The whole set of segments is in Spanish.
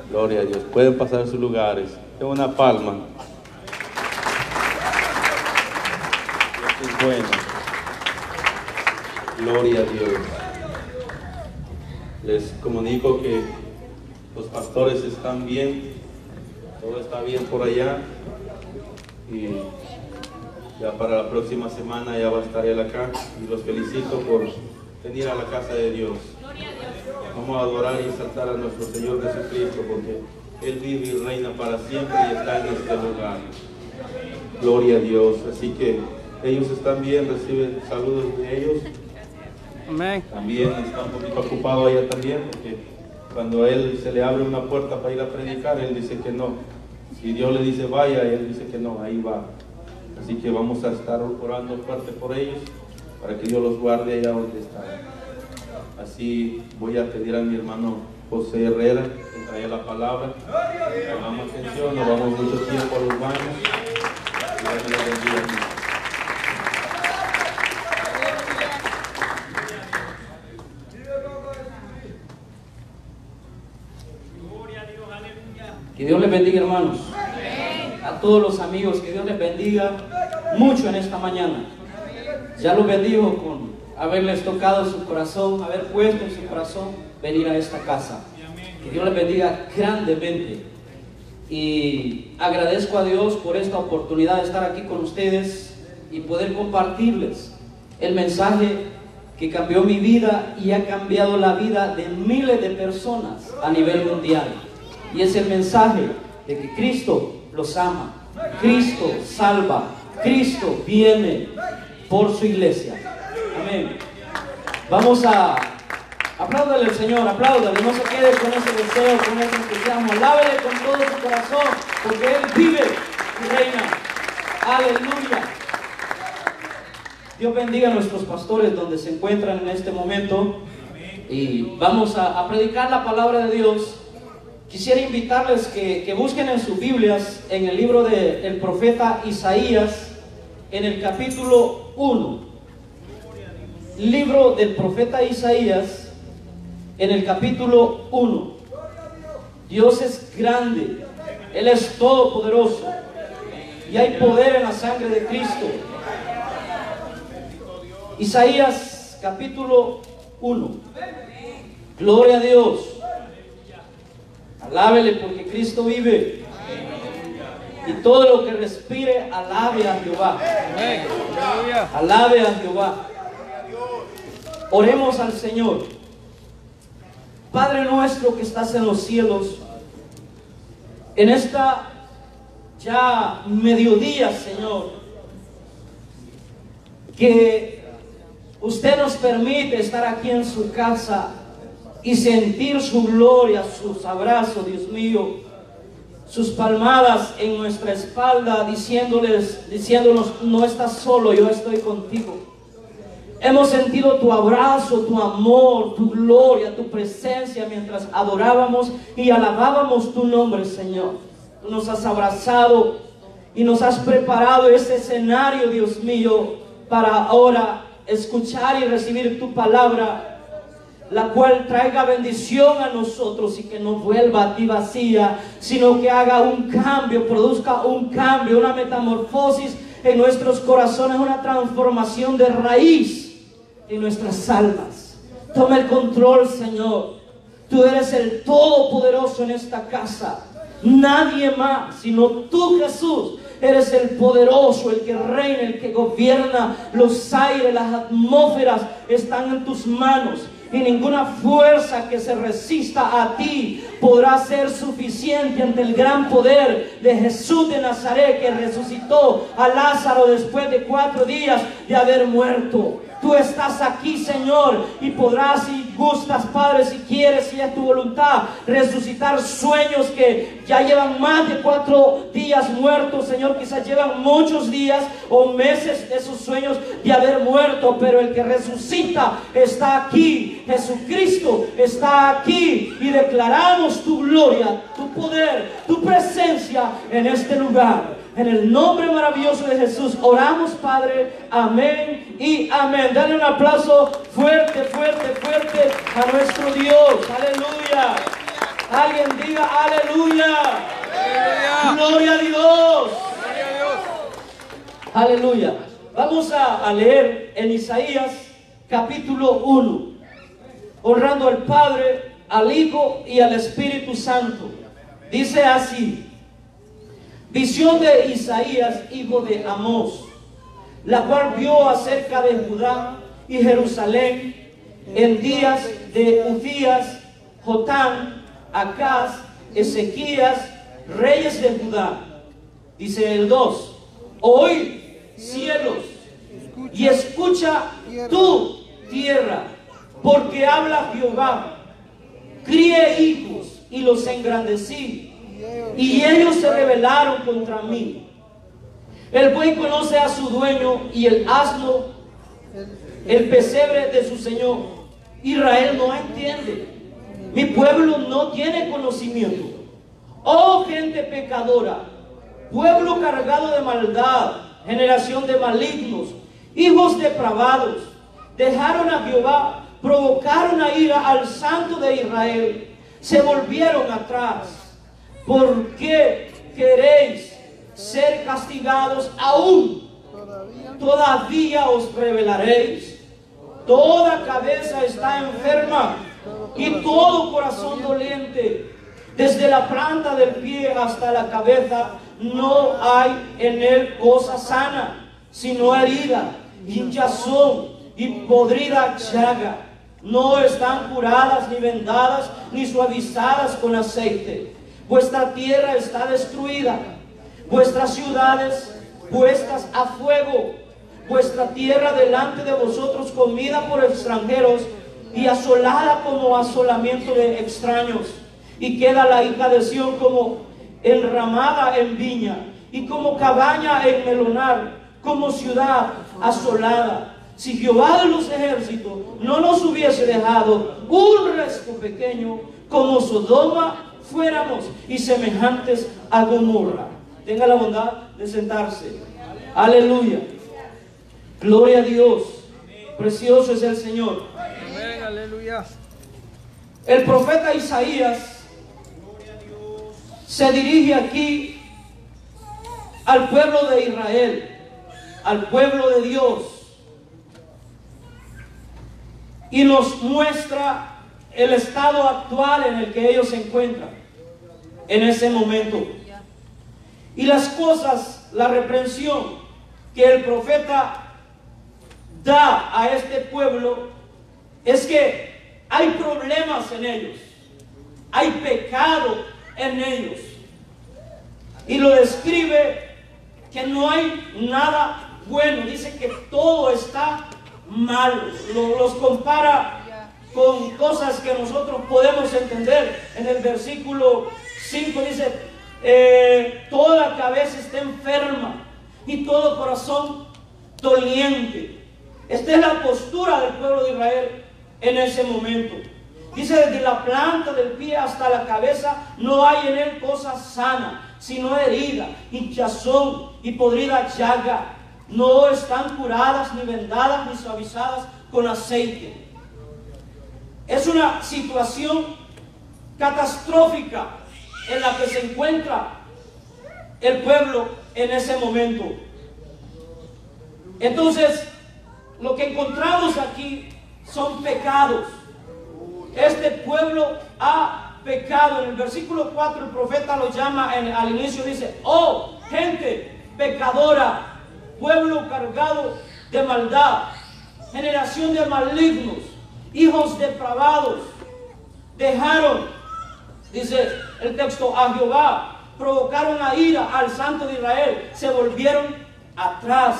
Gloria a Dios. Pueden pasar en sus lugares. Es una palma. Dios es bueno. Gloria a Dios. Les comunico que los pastores están bien. Todo está bien por allá. Y ya para la próxima semana ya va a estar él acá. Y los felicito por venir a la casa de Dios. Vamos a adorar y exaltar a nuestro Señor Jesucristo, porque Él vive y reina para siempre y está en este lugar. Gloria a Dios. Así que ellos están bien, reciben saludos de ellos. Amén. También está un poquito ocupado allá también, porque cuando a él se le abre una puerta para ir a predicar, él dice que no. Si Dios le dice vaya, él dice que no, ahí va. Así que vamos a estar orando fuerte por ellos, para que Dios los guarde allá donde están. Así voy a pedir a mi hermano José Herrera que traiga la palabra. Pongamos atención, no vamos mucho tiempo a los baños. Dios me lo bendiga. Que Dios les bendiga, hermanos. A todos los amigos, que Dios les bendiga mucho en esta mañana. Ya los bendijo con haberles tocado su corazón, haber puesto en su corazón venir a esta casa. Que Dios les bendiga grandemente. Y agradezco a Dios por esta oportunidad de estar aquí con ustedes y poder compartirles el mensaje que cambió mi vida y ha cambiado la vida de miles de personas a nivel mundial. Y es el mensaje de que Cristo los ama, Cristo salva, Cristo viene por su iglesia. Amén. Vamos a apláudale al Señor, apláudale, no se quede con ese deseo, con ese entusiasmo, alábele con todo su corazón, porque Él vive y reina. Aleluya. Dios bendiga a nuestros pastores donde se encuentran en este momento. Y vamos a predicar la palabra de Dios. Quisiera invitarles que busquen en sus Biblias, en el libro del profeta Isaías, en el capítulo 1. Libro del profeta Isaías, en el capítulo 1. Dios es grande, Él es todopoderoso, y hay poder en la sangre de Cristo. Isaías, capítulo 1. Gloria a Dios. Alábele porque Cristo vive. Y todo lo que respire, alabe a Jehová. Alabe a Jehová. Oremos al Señor. Padre nuestro que estás en los cielos, en esta ya mediodía, Señor, que usted nos permite estar aquí en su casa y sentir su gloria, sus abrazos, Dios mío, sus palmadas en nuestra espalda, diciéndonos, no estás solo, yo estoy contigo. Hemos sentido tu abrazo, tu amor, tu gloria, tu presencia mientras adorábamos y alabábamos tu nombre, Señor. Tú nos has abrazado y nos has preparado ese escenario, Dios mío, para ahora escuchar y recibir tu palabra, la cual traiga bendición a nosotros y que no vuelva a ti vacía, sino que haga un cambio, produzca un cambio, una metamorfosis en nuestros corazones, una transformación de raíz en nuestras almas. Toma el control, Señor. Tú eres el todopoderoso en esta casa. Nadie más, sino tú, Jesús. Eres el poderoso, el que reina, el que gobierna los aires, las atmósferas están en tus manos. Y ninguna fuerza que se resista a ti podrá ser suficiente ante el gran poder de Jesús de Nazaret, que resucitó a Lázaro después de 4 días de haber muerto. Tú estás aquí, Señor, y podrás, si gustas, Padre, si quieres, si es tu voluntad, resucitar sueños que ya llevan más de 4 días muertos, Señor. Quizás llevan muchos días o meses de esos sueños de haber muerto, pero el que resucita está aquí. Jesucristo está aquí y declaramos tu gloria, tu poder, tu presencia en este lugar. En el nombre maravilloso de Jesús oramos, Padre. Amén y amén. Dale un aplauso fuerte, fuerte, fuerte a nuestro Dios. Aleluya. Alguien diga aleluya. Aleluya. Gloria a Dios. Gloria a Dios. Aleluya. Vamos a leer en Isaías capítulo 1, honrando al Padre, al Hijo y al Espíritu Santo. Dice así: visión de Isaías, hijo de Amós, la cual vio acerca de Judá y Jerusalén en días de Uzías, Jotam, Acaz, Ezequías, reyes de Judá. Dice el 2: oíd, cielos, y escucha tú, tierra, porque habla Jehová. Crié hijos y los engrandecí, y ellos se rebelaron contra mí. El buey conoce a su dueño, y el asno el pesebre de su señor. Israel no entiende, mi pueblo no tiene conocimiento. Oh gente pecadora, pueblo cargado de maldad, generación de malignos, hijos depravados, dejaron a Jehová, provocaron a ira al Santo de Israel, se volvieron atrás. ¿Por qué queréis ser castigados aún? ¿Todavía os rebelaréis? Toda cabeza está enferma y todo corazón doliente. Desde la planta del pie hasta la cabeza no hay en él cosa sana, sino herida, hinchazón y podrida llaga. No están curadas ni vendadas ni suavizadas con aceite. Vuestra tierra está destruida, vuestras ciudades puestas a fuego, vuestra tierra delante de vosotros comida por extranjeros y asolada como asolamiento de extraños. Y queda la hija de Sión como enramada en viña y como cabaña en melonar, como ciudad asolada. Si Jehová de los ejércitos no nos hubiese dejado un resto pequeño, como Sodoma fuéramos y semejantes a Gomorra. Tenga la bondad de sentarse. Aleluya. Gloria a Dios. Precioso es el Señor. Amén, aleluya. El profeta Isaías se dirige aquí al pueblo de Israel, al pueblo de Dios, y nos muestra el estado actual en el que ellos se encuentran en ese momento. Y las cosas, la reprensión que el profeta da a este pueblo es que hay problemas en ellos, hay pecado en ellos, y lo describe que no hay nada bueno. Dice que todo está malo. Los compara con cosas que nosotros podemos entender. En el versículo 5 dice: toda cabeza está enferma y todo corazón doliente. Esta es la postura del pueblo de Israel en ese momento. Dice: desde la planta del pie hasta la cabeza no hay en él cosa sana, sino herida, hinchazón y podrida llaga. No están curadas, ni vendadas, ni suavizadas con aceite. Es una situación catastrófica en la que se encuentra el pueblo en ese momento. Entonces, lo que encontramos aquí son pecados. Este pueblo ha pecado. En el versículo 4 el profeta lo llama, al inicio dice: oh gente pecadora, pueblo cargado de maldad, generación de malignos, hijos depravados, dejaron, dice el texto, a Jehová, provocaron a ira al Santo de Israel, se volvieron atrás.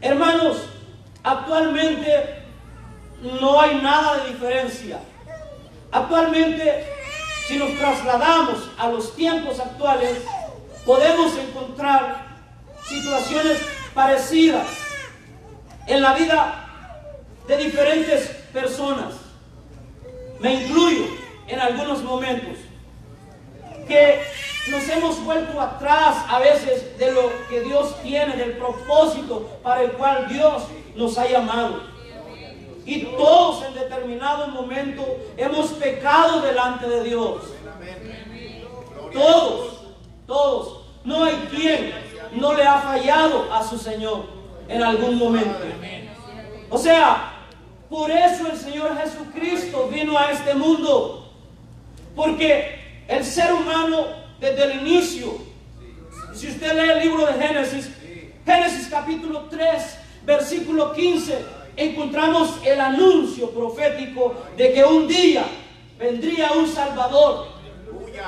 Hermanos, actualmente no hay nada de diferencia. Actualmente, si nos trasladamos a los tiempos actuales, podemos encontrar situaciones parecidas en la vida de diferentes personas. Me incluyo en algunos momentos, que nos hemos vuelto atrás a veces de lo que Dios tiene, del propósito para el cual Dios nos ha llamado. Y todos en determinado momento hemos pecado delante de Dios. Todos. No hay quien no le ha fallado a su Señor en algún momento. O sea, por eso el Señor Jesucristo vino a este mundo. Porque el ser humano desde el inicio, si usted lee el libro de Génesis capítulo 3, versículo 15, encontramos el anuncio profético de que un día vendría un Salvador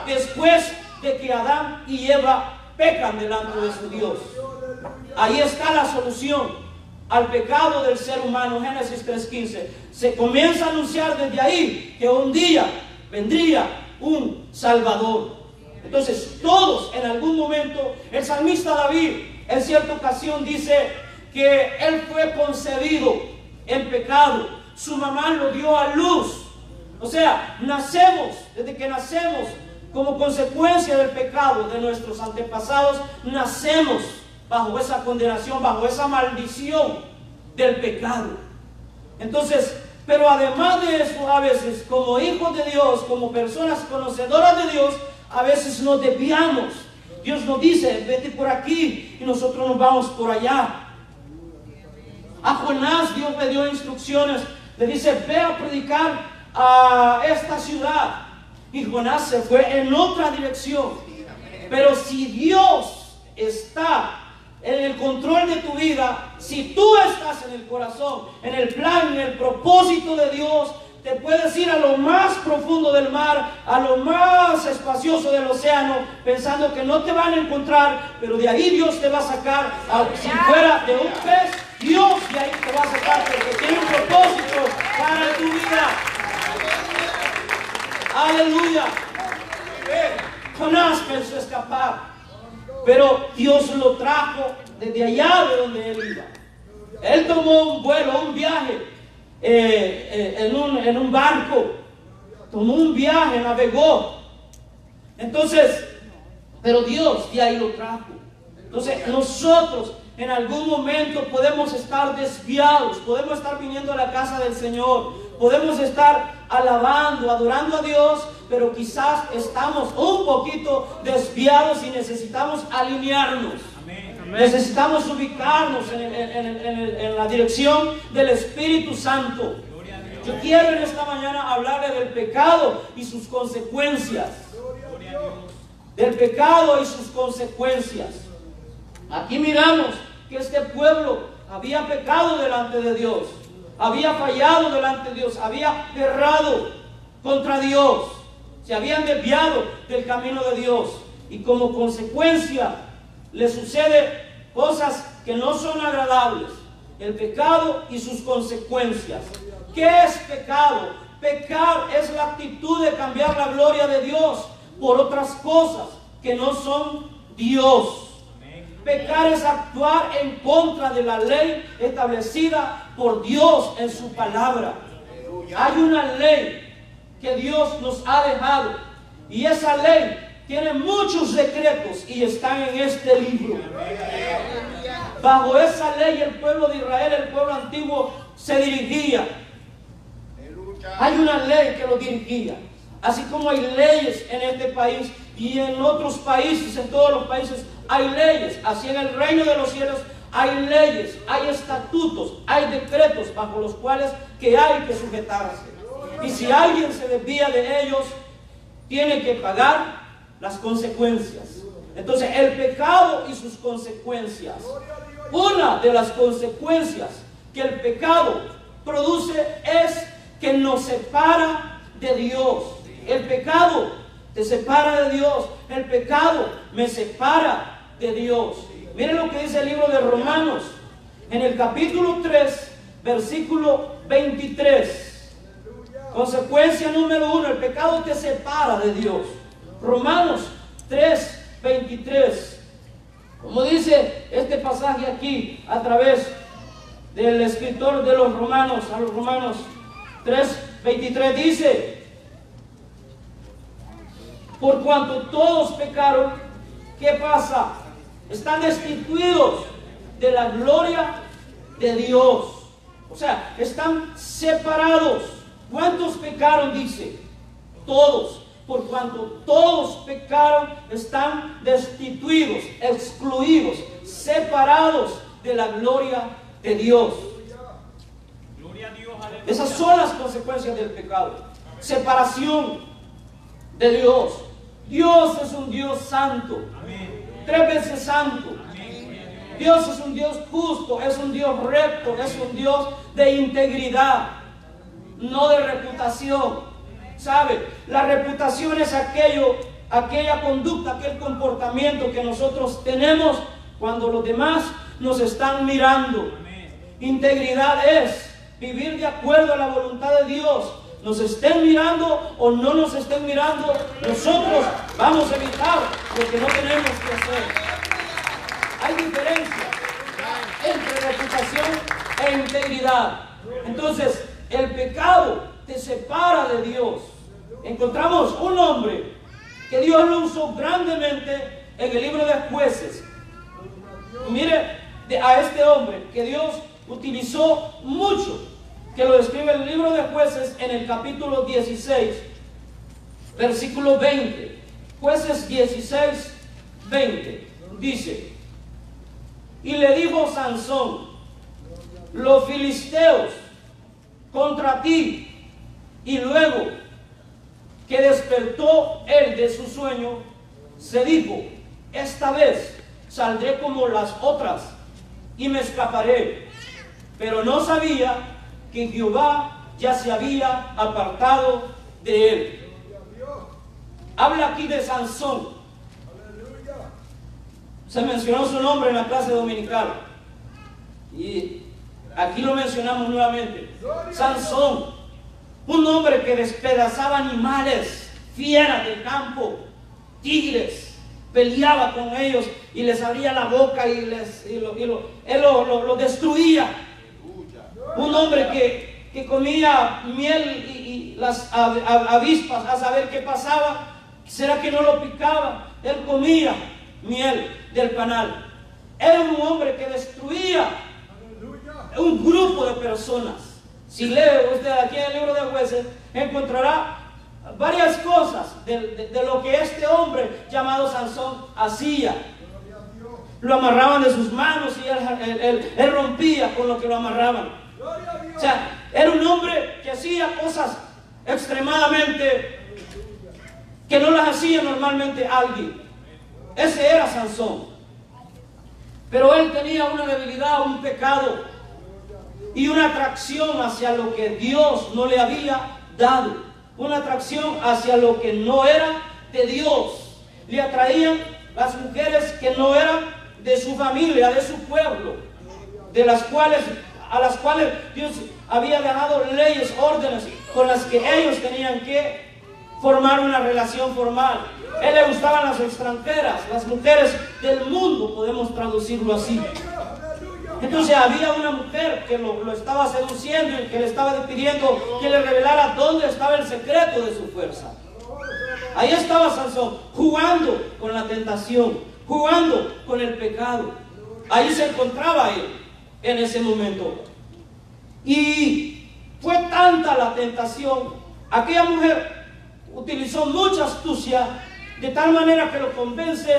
después de que Adán y Eva pecan delante de su Dios. Ahí está la solución al pecado del ser humano. Génesis 3:15. Se comienza a anunciar desde ahí que un día vendría un Salvador. Entonces todos en algún momento, el salmista David en cierta ocasión dice que él fue concebido en pecado, su mamá lo dio a luz. O sea, desde que nacemos como consecuencia del pecado de nuestros antepasados, nacemos bajo esa condenación, bajo esa maldición del pecado. Entonces, pero además de eso, a veces como hijos de Dios, como personas conocedoras de Dios, a veces nos desviamos. Dios nos dice, vete por aquí, y nosotros nos vamos por allá. A Jonás Dios le dio instrucciones, le dice, ve a predicar a esta ciudad. Y Jonás se fue en otra dirección. Pero si Dios está en el control de tu vida, si tú estás en el corazón, en el plan, en el propósito de Dios, te puedes ir a lo más profundo del mar, a lo más espacioso del océano, pensando que no te van a encontrar, pero de ahí Dios te va a sacar. Si fuera de un pez, Dios de ahí te va a sacar, porque tiene un propósito para tu vida. Aleluya. Jonás pensó escapar, pero Dios lo trajo desde allá de donde él iba. Él tomó un vuelo, un viaje en un barco, tomó un viaje, navegó. Entonces, pero Dios de ahí lo trajo. Entonces nosotros en algún momento podemos estar desviados, podemos estar viniendo a la casa del Señor, podemos estar alabando, adorando a Dios, pero quizás estamos un poquito desviados y necesitamos alinearnos. Necesitamos ubicarnos en la dirección del Espíritu Santo. Yo quiero en esta mañana hablarle del pecado y sus consecuencias. Del pecado y sus consecuencias. Aquí miramos que este pueblo había pecado delante de Dios, había fallado delante de Dios, había errado contra Dios, se habían desviado del camino de Dios, y como consecuencia le sucede cosas que no son agradables. El pecado y sus consecuencias. ¿Qué es pecado? Pecar es la actitud de cambiar la gloria de Dios por otras cosas que no son Dios. Pecar es actuar en contra de la ley establecida por Dios en su palabra. Hay una ley que Dios nos ha dejado, y esa ley tiene muchos decretos y están en este libro. Bajo esa ley el pueblo de Israel, el pueblo antiguo, se dirigía. Hay una ley que lo dirigía. Así como hay leyes en este país y en otros países, en todos los países hay leyes. Así en el reino de los cielos hay leyes, hay estatutos, hay decretos bajo los cuales que hay que sujetarse. Y si alguien se desvía de ellos, tiene que pagar las consecuencias. Entonces, el pecado y sus consecuencias. Una de las consecuencias que el pecado produce es que nos separa de Dios. El pecado te separa de Dios. El pecado me separa de Dios. Miren lo que dice el libro de Romanos, en el capítulo 3, versículo 23. Consecuencia número 1, el pecado te separa de Dios. Romanos 3, 23. Como dice este pasaje aquí, a través del escritor de los Romanos, a los Romanos 3, 23, dice: por cuanto todos pecaron, ¿qué pasa? Están destituidos de la gloria de Dios. O sea, están separados. ¿Cuántos pecaron? Dice, todos. Por cuanto todos pecaron, están destituidos, excluidos, separados de la gloria de Dios. Esas son las consecuencias del pecado. Separación de Dios. Dios es un Dios santo, 3 veces santo. Dios es un Dios justo, es un Dios recto, es un Dios de integridad, no de reputación. ¿Sabe? La reputación es aquella conducta, aquel comportamiento que nosotros tenemos cuando los demás nos están mirando. Integridad es vivir de acuerdo a la voluntad de Dios. Nos estén mirando o no nos estén mirando, nosotros vamos a evitar lo que no tenemos que hacer. Hay diferencia entre reputación e integridad. Entonces, el pecado te separa de Dios. Encontramos un hombre que Dios lo usó grandemente en el libro de Jueces. Mire a este hombre que Dios utilizó mucho, que lo describe el libro de Jueces en el capítulo 16, versículo 20. Jueces 16, 20. Dice: y le dijo Sansón, los filisteos contra ti. Y luego que despertó él de su sueño, se dijo: esta vez saldré como las otras y me escaparé. Pero no sabía que Jehová ya se había apartado de él. Habla aquí de Sansón. Se mencionó su nombre en la clase dominical y aquí lo mencionamos nuevamente. Sansón, un hombre que despedazaba animales, fieras del campo, tigres, peleaba con ellos y les abría la boca y él lo destruía. Un hombre que comía miel y las avispas, a saber qué pasaba. ¿Será que no lo picaba? Él comía miel del panal. Era un hombre que destruía un grupo de personas. Si lee usted aquí en el libro de Jueces, encontrará varias cosas de lo que este hombre llamado Sansón hacía. Lo amarraban de sus manos y él rompía con lo que lo amarraban. O sea, era un hombre que hacía cosas extremadamente que no las hacía normalmente alguien. Ese era Sansón. Pero él tenía una debilidad, un pecado y una atracción hacia lo que Dios no le había dado. Una atracción hacia lo que no era de Dios. Le atraían las mujeres que no eran de su familia, de su pueblo, a las cuales Dios había dado leyes, órdenes con las que ellos tenían que formar una relación formal. A él le gustaban las extranjeras, las mujeres del mundo, podemos traducirlo así. Entonces había una mujer que lo estaba seduciendo y que le estaba pidiendo que le revelara dónde estaba el secreto de su fuerza. Ahí estaba Sansón, jugando con la tentación, jugando con el pecado. Ahí se encontraba él en ese momento. Y fue tanta la tentación, aquella mujer utilizó mucha astucia, de tal manera que lo convence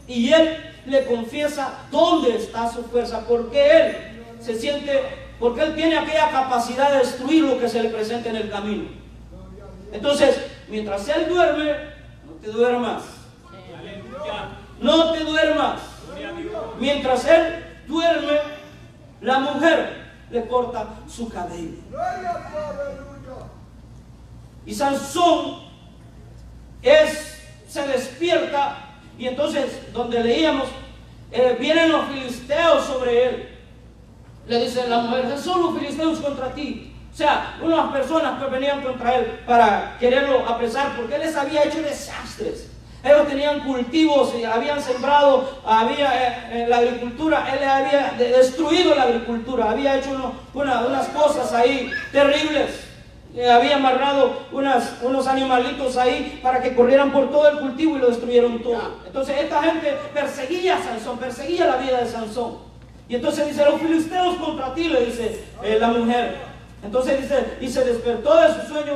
y él le confiesa dónde está su fuerza, porque él tiene aquella capacidad de destruir lo que se le presente en el camino. Entonces, mientras él duerme, no te duermas. No te duermas. Mientras él duerme, la mujer le corta su cabello. Y Sansón se despierta, y entonces donde leíamos, vienen los filisteos sobre él. Le dice la mujer: son los filisteos contra ti. O sea, unas personas que venían contra él para quererlo apresar, porque él les había hecho desastres. Ellos tenían cultivos, habían sembrado, la agricultura, él les había destruido la agricultura, había hecho unas cosas ahí terribles. Había amarrado unos animalitos ahí para que corrieran por todo el cultivo y lo destruyeron todo. Entonces esta gente perseguía a Sansón, perseguía la vida de Sansón. Y entonces dice, los filisteos contra ti, le dice la mujer. Entonces dice, y se despertó de su sueño,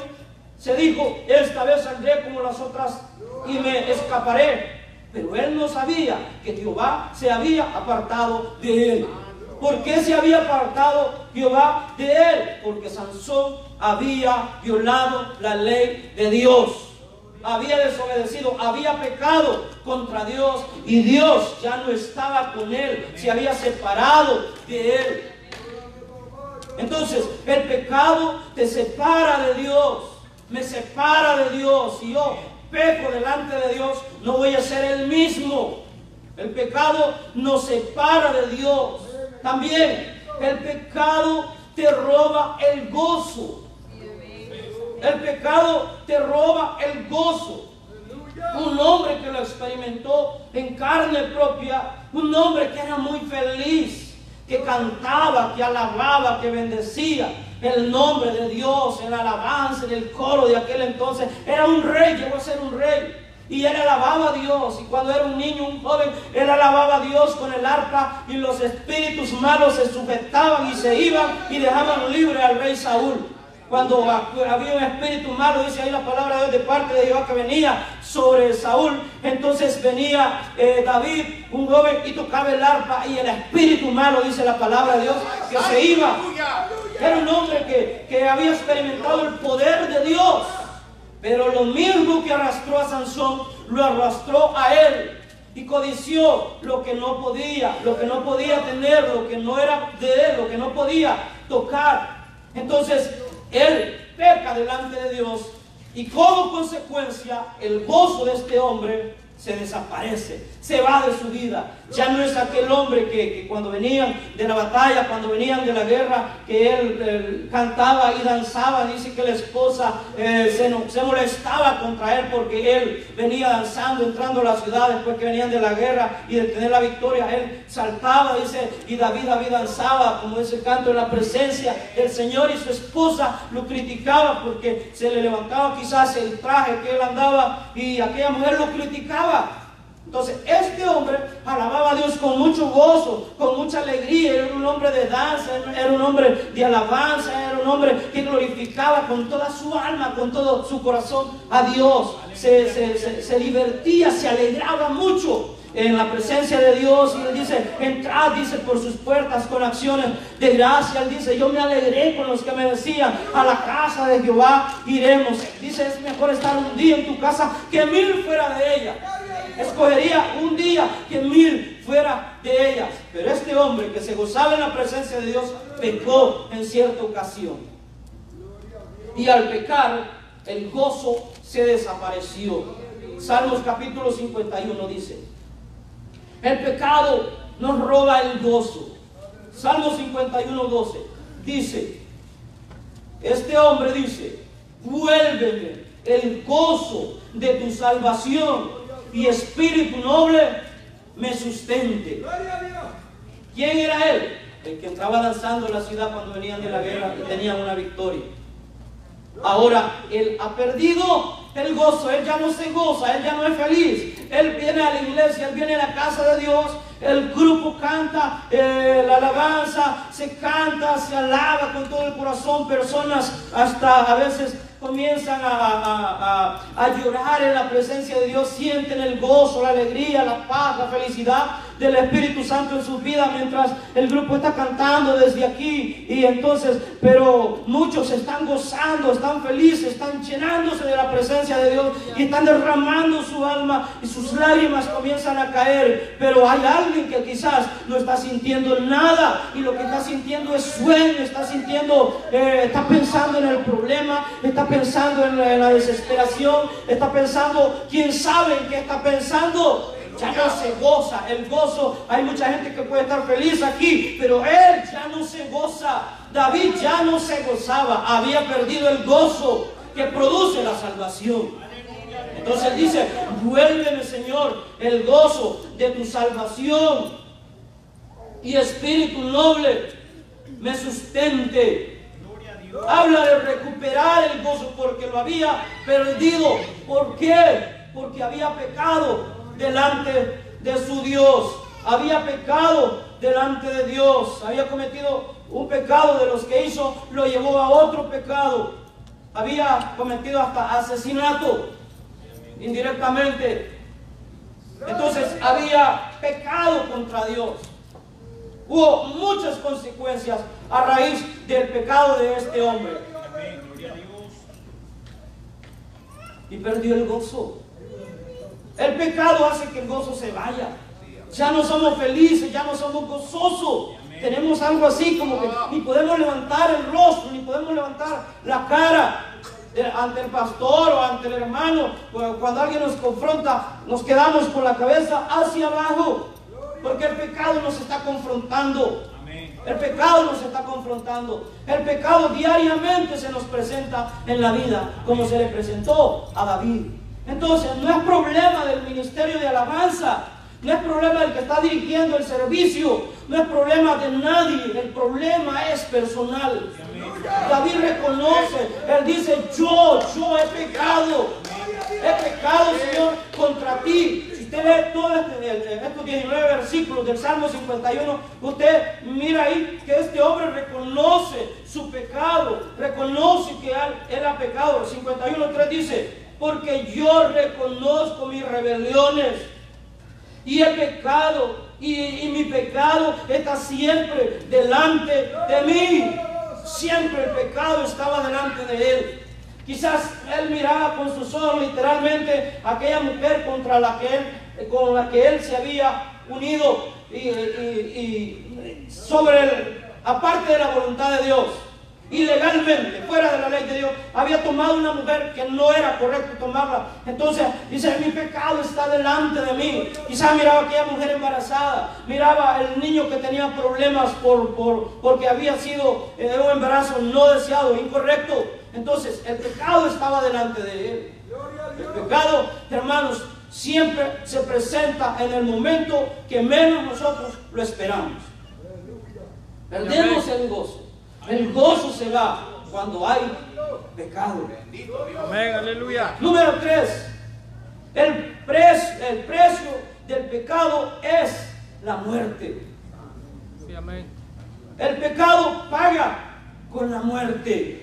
se dijo, esta vez saldré como las otras y me escaparé. Pero él no sabía que Jehová se había apartado de él. ¿Por qué se había apartado Jehová de él? Porque Sansón había violado la ley de Dios. Había desobedecido, había pecado contra Dios y Dios ya no estaba con él, se había separado de él. Entonces, el pecado te separa de Dios, me separa de Dios. Si yo peco delante de Dios, no voy a ser el mismo. El pecado nos separa de Dios. También el pecado te roba el gozo. El pecado te roba el gozo. Un hombre que lo experimentó en carne propia, un hombre que era muy feliz, que cantaba, que alababa, que bendecía el nombre de Dios, en la alabanza, en el coro de aquel entonces. Era un rey, llegó a ser un rey. Y él alababa a Dios. Y cuando era un niño, un joven, él alababa a Dios con el arpa. Y los espíritus malos se sujetaban y se iban y dejaban libre al rey Saúl. Cuando había un espíritu malo, dice ahí la palabra de Dios, de parte de Jehová, que venía sobre Saúl, entonces venía David, un joven, y tocaba el arpa, y el espíritu malo, dice la palabra de Dios, que se iba. Era un hombre que había experimentado el poder de Dios. Pero lo mismo que arrastró a Sansón, lo arrastró a él. Y codició lo que no podía tener, lo que no era de él, lo que no podía tocar. Entonces, él peca delante de Dios y como consecuencia el gozo de este hombre se desaparece, se va de su vida. Ya no es aquel hombre que cuando venían de la batalla, cuando venían de la guerra, que él cantaba y danzaba. Dice que la esposa se molestaba contra él porque él venía danzando, entrando a la ciudad después que venían de la guerra y de tener la victoria. Él saltaba, dice, y David danzaba, como dice el canto, en la presencia del Señor, y su esposa lo criticaba porque se le levantaba quizás el traje que él andaba y aquella mujer lo criticaba. Entonces este hombre alababa a Dios con mucho gozo, con mucha alegría. Era un hombre de danza, era un hombre de alabanza, era un hombre que glorificaba con toda su alma, con todo su corazón a Dios. Se divertía, se alegraba mucho en la presencia de Dios. Y él dice, entrad, dice, por sus puertas con acciones de gracia. Él dice, yo me alegré con los que me decían, a la casa de Jehová iremos. Dice, es mejor estar un día en tu casa que 1000 fuera de ella. Escogería un día que 1000 fuera de ellas. Pero este hombre que se gozaba en la presencia de Dios pecó en cierta ocasión. Y al pecar, el gozo se desapareció. Salmos capítulo 51 dice, el pecado nos roba el gozo. Salmo 51:12 dice, este hombre dice, vuélveme el gozo de tu salvación y espíritu noble me sustente. ¿Quién era él? El que entraba danzando en la ciudad cuando venían de la guerra y tenían una victoria. Ahora él ha perdido el gozo, él ya no se goza, él ya no es feliz. Él viene a la iglesia, él viene a la casa de Dios, el grupo canta la alabanza, se canta, se alaba con todo el corazón. Personas hasta a veces comienzan a llorar en la presencia de Dios, sienten el gozo, la alegría, la paz, la felicidad del Espíritu Santo en sus vidas mientras el grupo está cantando desde aquí. Y entonces, pero muchos están gozando, están felices, están llenándose de la presencia de Dios y están derramando su alma y sus lágrimas comienzan a caer. Pero hay alguien que quizás no está sintiendo nada y lo que está sintiendo es sueño, está sintiendo, está pensando en el problema, está pensando en la desesperación, está pensando, quién sabe en qué está pensando. Ya no se goza, el gozo, hay mucha gente que puede estar feliz aquí, pero él ya no se goza. David ya no se gozaba, había perdido el gozo que produce la salvación. Entonces él dice, vuélveme, Señor, el gozo de tu salvación y espíritu noble me sustente. Habla de recuperar el gozo porque lo había perdido. ¿Por qué? Porque había pecado delante de su Dios. había pecado delante de Dios, había cometido un pecado de los que hizo, lo llevó a otro pecado, había cometido hasta asesinato indirectamente. Entonces había pecado contra Dios. Hubo muchas consecuencias a raíz del pecado de este hombre. Y perdió el gozo. El pecado hace que el gozo se vaya. Ya no somos felices, ya no somos gozosos. Tenemos algo así como que ni podemos levantar el rostro, ni podemos levantar la cara ante el pastor o ante el hermano. Cuando alguien nos confronta, nos quedamos con la cabeza hacia abajo, porque el pecado nos está confrontando. El pecado nos está confrontando. El pecado diariamente se nos presenta en la vida, como se le presentó a David. Entonces no es problema del ministerio de alabanza, no es problema del que está dirigiendo el servicio, no es problema de nadie, el problema es personal. David reconoce, él dice: yo he pecado, Señor, contra ti. Si usted lee todos estos 19 versículos del Salmo 51, usted mira ahí que este hombre reconoce su pecado, reconoce que él ha pecado. 51:3 dice: porque yo reconozco mis rebeliones y he pecado, y mi pecado está siempre delante de mí. Siempre el pecado estaba delante de él. Quizás él miraba con sus ojos literalmente a aquella mujer con la que él se había unido y aparte de la voluntad de Dios, ilegalmente, fuera de la ley de Dios, había tomado una mujer que no era correcto tomarla. Entonces dice: mi pecado está delante de mí. Quizás miraba a aquella mujer embarazada, miraba el niño que tenía problemas porque había sido un embarazo no deseado, incorrecto. Entonces el pecado estaba delante de él. El pecado, hermanos, siempre se presenta en el momento que menos nosotros lo esperamos. Perdemos el gozo. El gozo se va cuando hay pecado. Amén, aleluya. Número 3. El precio del pecado es la muerte. Sí, amén. El pecado paga con la muerte.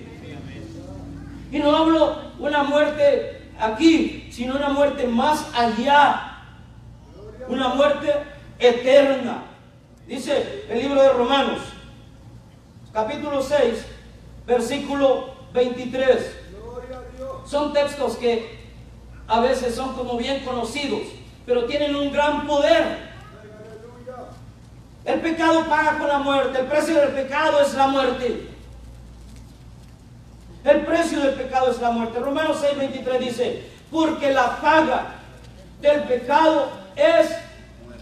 Y no hablo una muerte aquí, sino una muerte más allá. Una muerte eterna. Dice el libro de Romanos, capítulo 6, versículo 23. Son textos que a veces son como bien conocidos, pero tienen un gran poder. El pecado paga con la muerte. El precio del pecado es la muerte. El precio del pecado es la muerte. Romanos 6, 23 dice: porque la paga del pecado es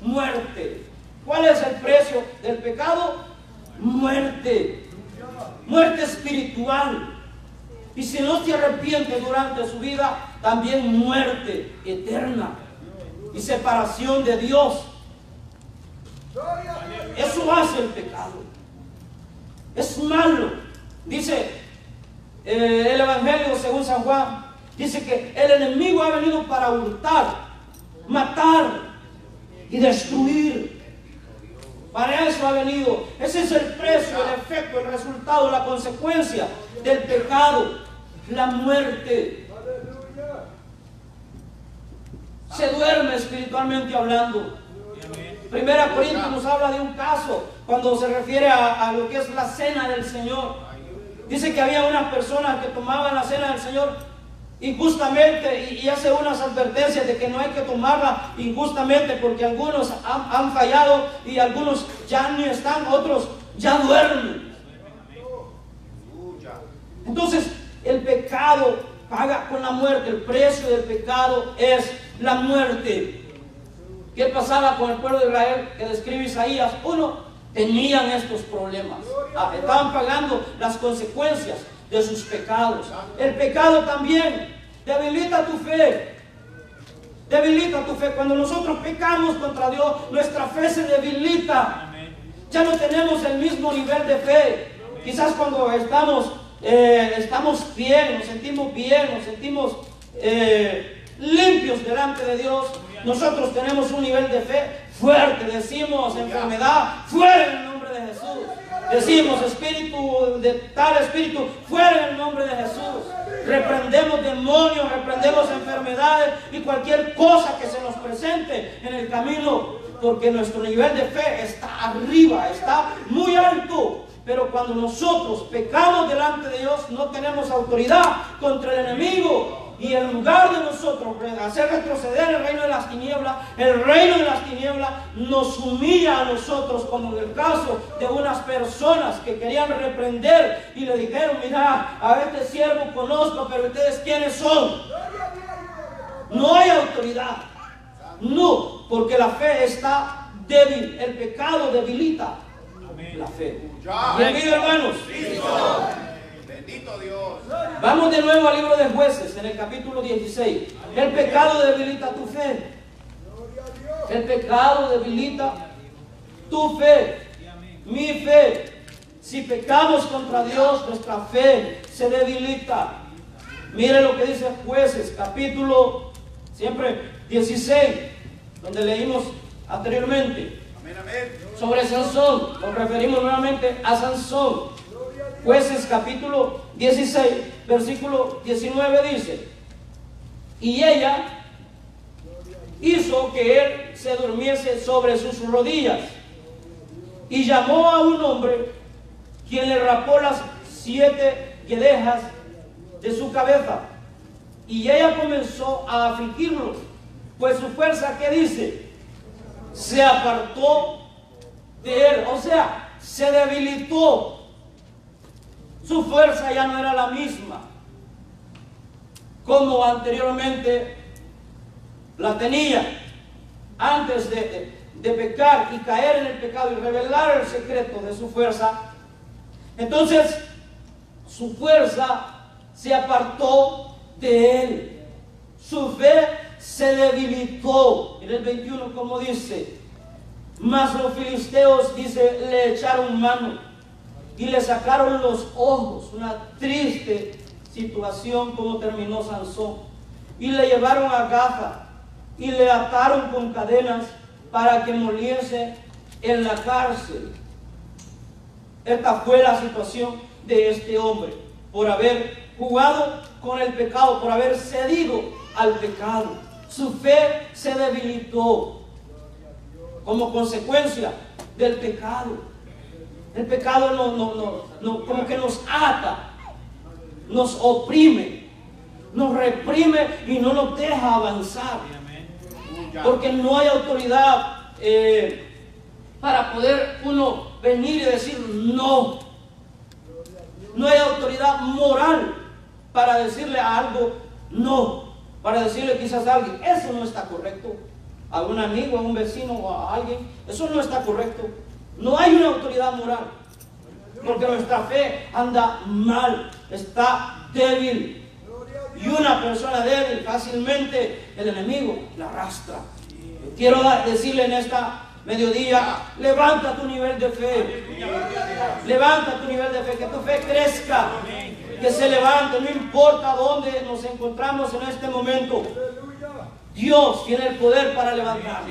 muerte. ¿Cuál es el precio del pecado? Muerte. Muerte espiritual. Y si no se arrepiente durante su vida, también muerte eterna y separación de Dios. Eso hace el pecado. Es malo. Dice el Evangelio según San Juan, dice que el enemigo ha venido para hurtar, matar y destruir. Para eso ha venido. Ese es el precio, el efecto, el resultado, la consecuencia del pecado, la muerte. Se duerme espiritualmente hablando. Primera Corintios nos habla de un caso cuando se refiere a lo que es la cena del Señor. Dice que había unas personas que tomaban la cena del Señor injustamente y hace unas advertencias de que no hay que tomarla injustamente porque algunos han fallado y algunos ya ni están, otros ya duermen. Entonces el pecado paga con la muerte. El precio del pecado es la muerte. ¿Qué pasaba con el pueblo de Israel que describe Isaías 1? Tenían estos problemas. Estaban pagando las consecuencias de sus pecados. El pecado también debilita tu fe. Debilita tu fe. Cuando nosotros pecamos contra Dios, nuestra fe se debilita. Ya no tenemos el mismo nivel de fe. Quizás cuando estamos bien, nos sentimos limpios delante de Dios, Nosotros tenemos un nivel de fe fuerte. Decimos enfermedad, fuera en el nombre de Jesús. Decimos espíritu, de tal espíritu, fuera en el nombre de Jesús. Reprendemos demonios, reprendemos enfermedades y cualquier cosa que se nos presente en el camino, porque nuestro nivel de fe está arriba, está muy alto. Pero cuando nosotros pecamos delante de Dios, no tenemos autoridad contra el enemigo. Y en lugar de nosotros hacer retroceder el reino de las tinieblas, el reino de las tinieblas nos humilla a nosotros, como en el caso de unas personas que querían reprender y le dijeron: mira, a este siervo conozco, pero ustedes ¿quiénes son? No hay autoridad. No, porque la fe está débil. El pecado debilita la fe. Bienvenido, hermanos. Bendito Dios. Vamos de nuevo al libro de Jueces, en el capítulo 16. El pecado debilita tu fe. El pecado debilita tu fe, mi fe. Si pecamos contra Dios, nuestra fe se debilita. Mire lo que dice Jueces, capítulo siempre 16, donde leímos anteriormente. Amén, amén. Sobre Sansón, nos referimos nuevamente a Sansón. Jueces capítulo 16, versículo 19 dice: y ella hizo que él se durmiese sobre sus rodillas, y llamó a un hombre, quien le rapó las 7 guedejas de su cabeza, y ella comenzó a afligirlo, pues su fuerza, ¿qué dice? Se apartó de él, o sea, se debilitó. Su fuerza ya no era la misma como anteriormente la tenía, antes de pecar y caer en el pecado y revelar el secreto de su fuerza. Entonces su fuerza se apartó de él, su fe se debilitó. En el 21 como dice: mas los filisteos, dice, le echaron mano y le sacaron los ojos. Una triste situación como terminó Sansón. Y le llevaron a Gaza y le ataron con cadenas para que muriese en la cárcel. Esta fue la situación de este hombre, por haber jugado con el pecado, por haber cedido al pecado. Su fe se debilitó como consecuencia del pecado. El pecado no, como que nos ata, nos oprime, nos reprime y no nos deja avanzar. Porque no hay autoridad para poder uno venir y decir no. No hay autoridad moral para decirle a algo no. Para decirle quizás a alguien: eso no está correcto. A un amigo, a un vecino o a alguien: eso no está correcto. No hay una autoridad moral, porque nuestra fe anda mal, está débil. Y una persona débil, fácilmente el enemigo la arrastra. Quiero decirle en esta mediodía: levanta tu nivel de fe. Levanta tu nivel de fe, que tu fe crezca, que se levante, no importa dónde nos encontramos en este momento. Dios tiene el poder para levantar.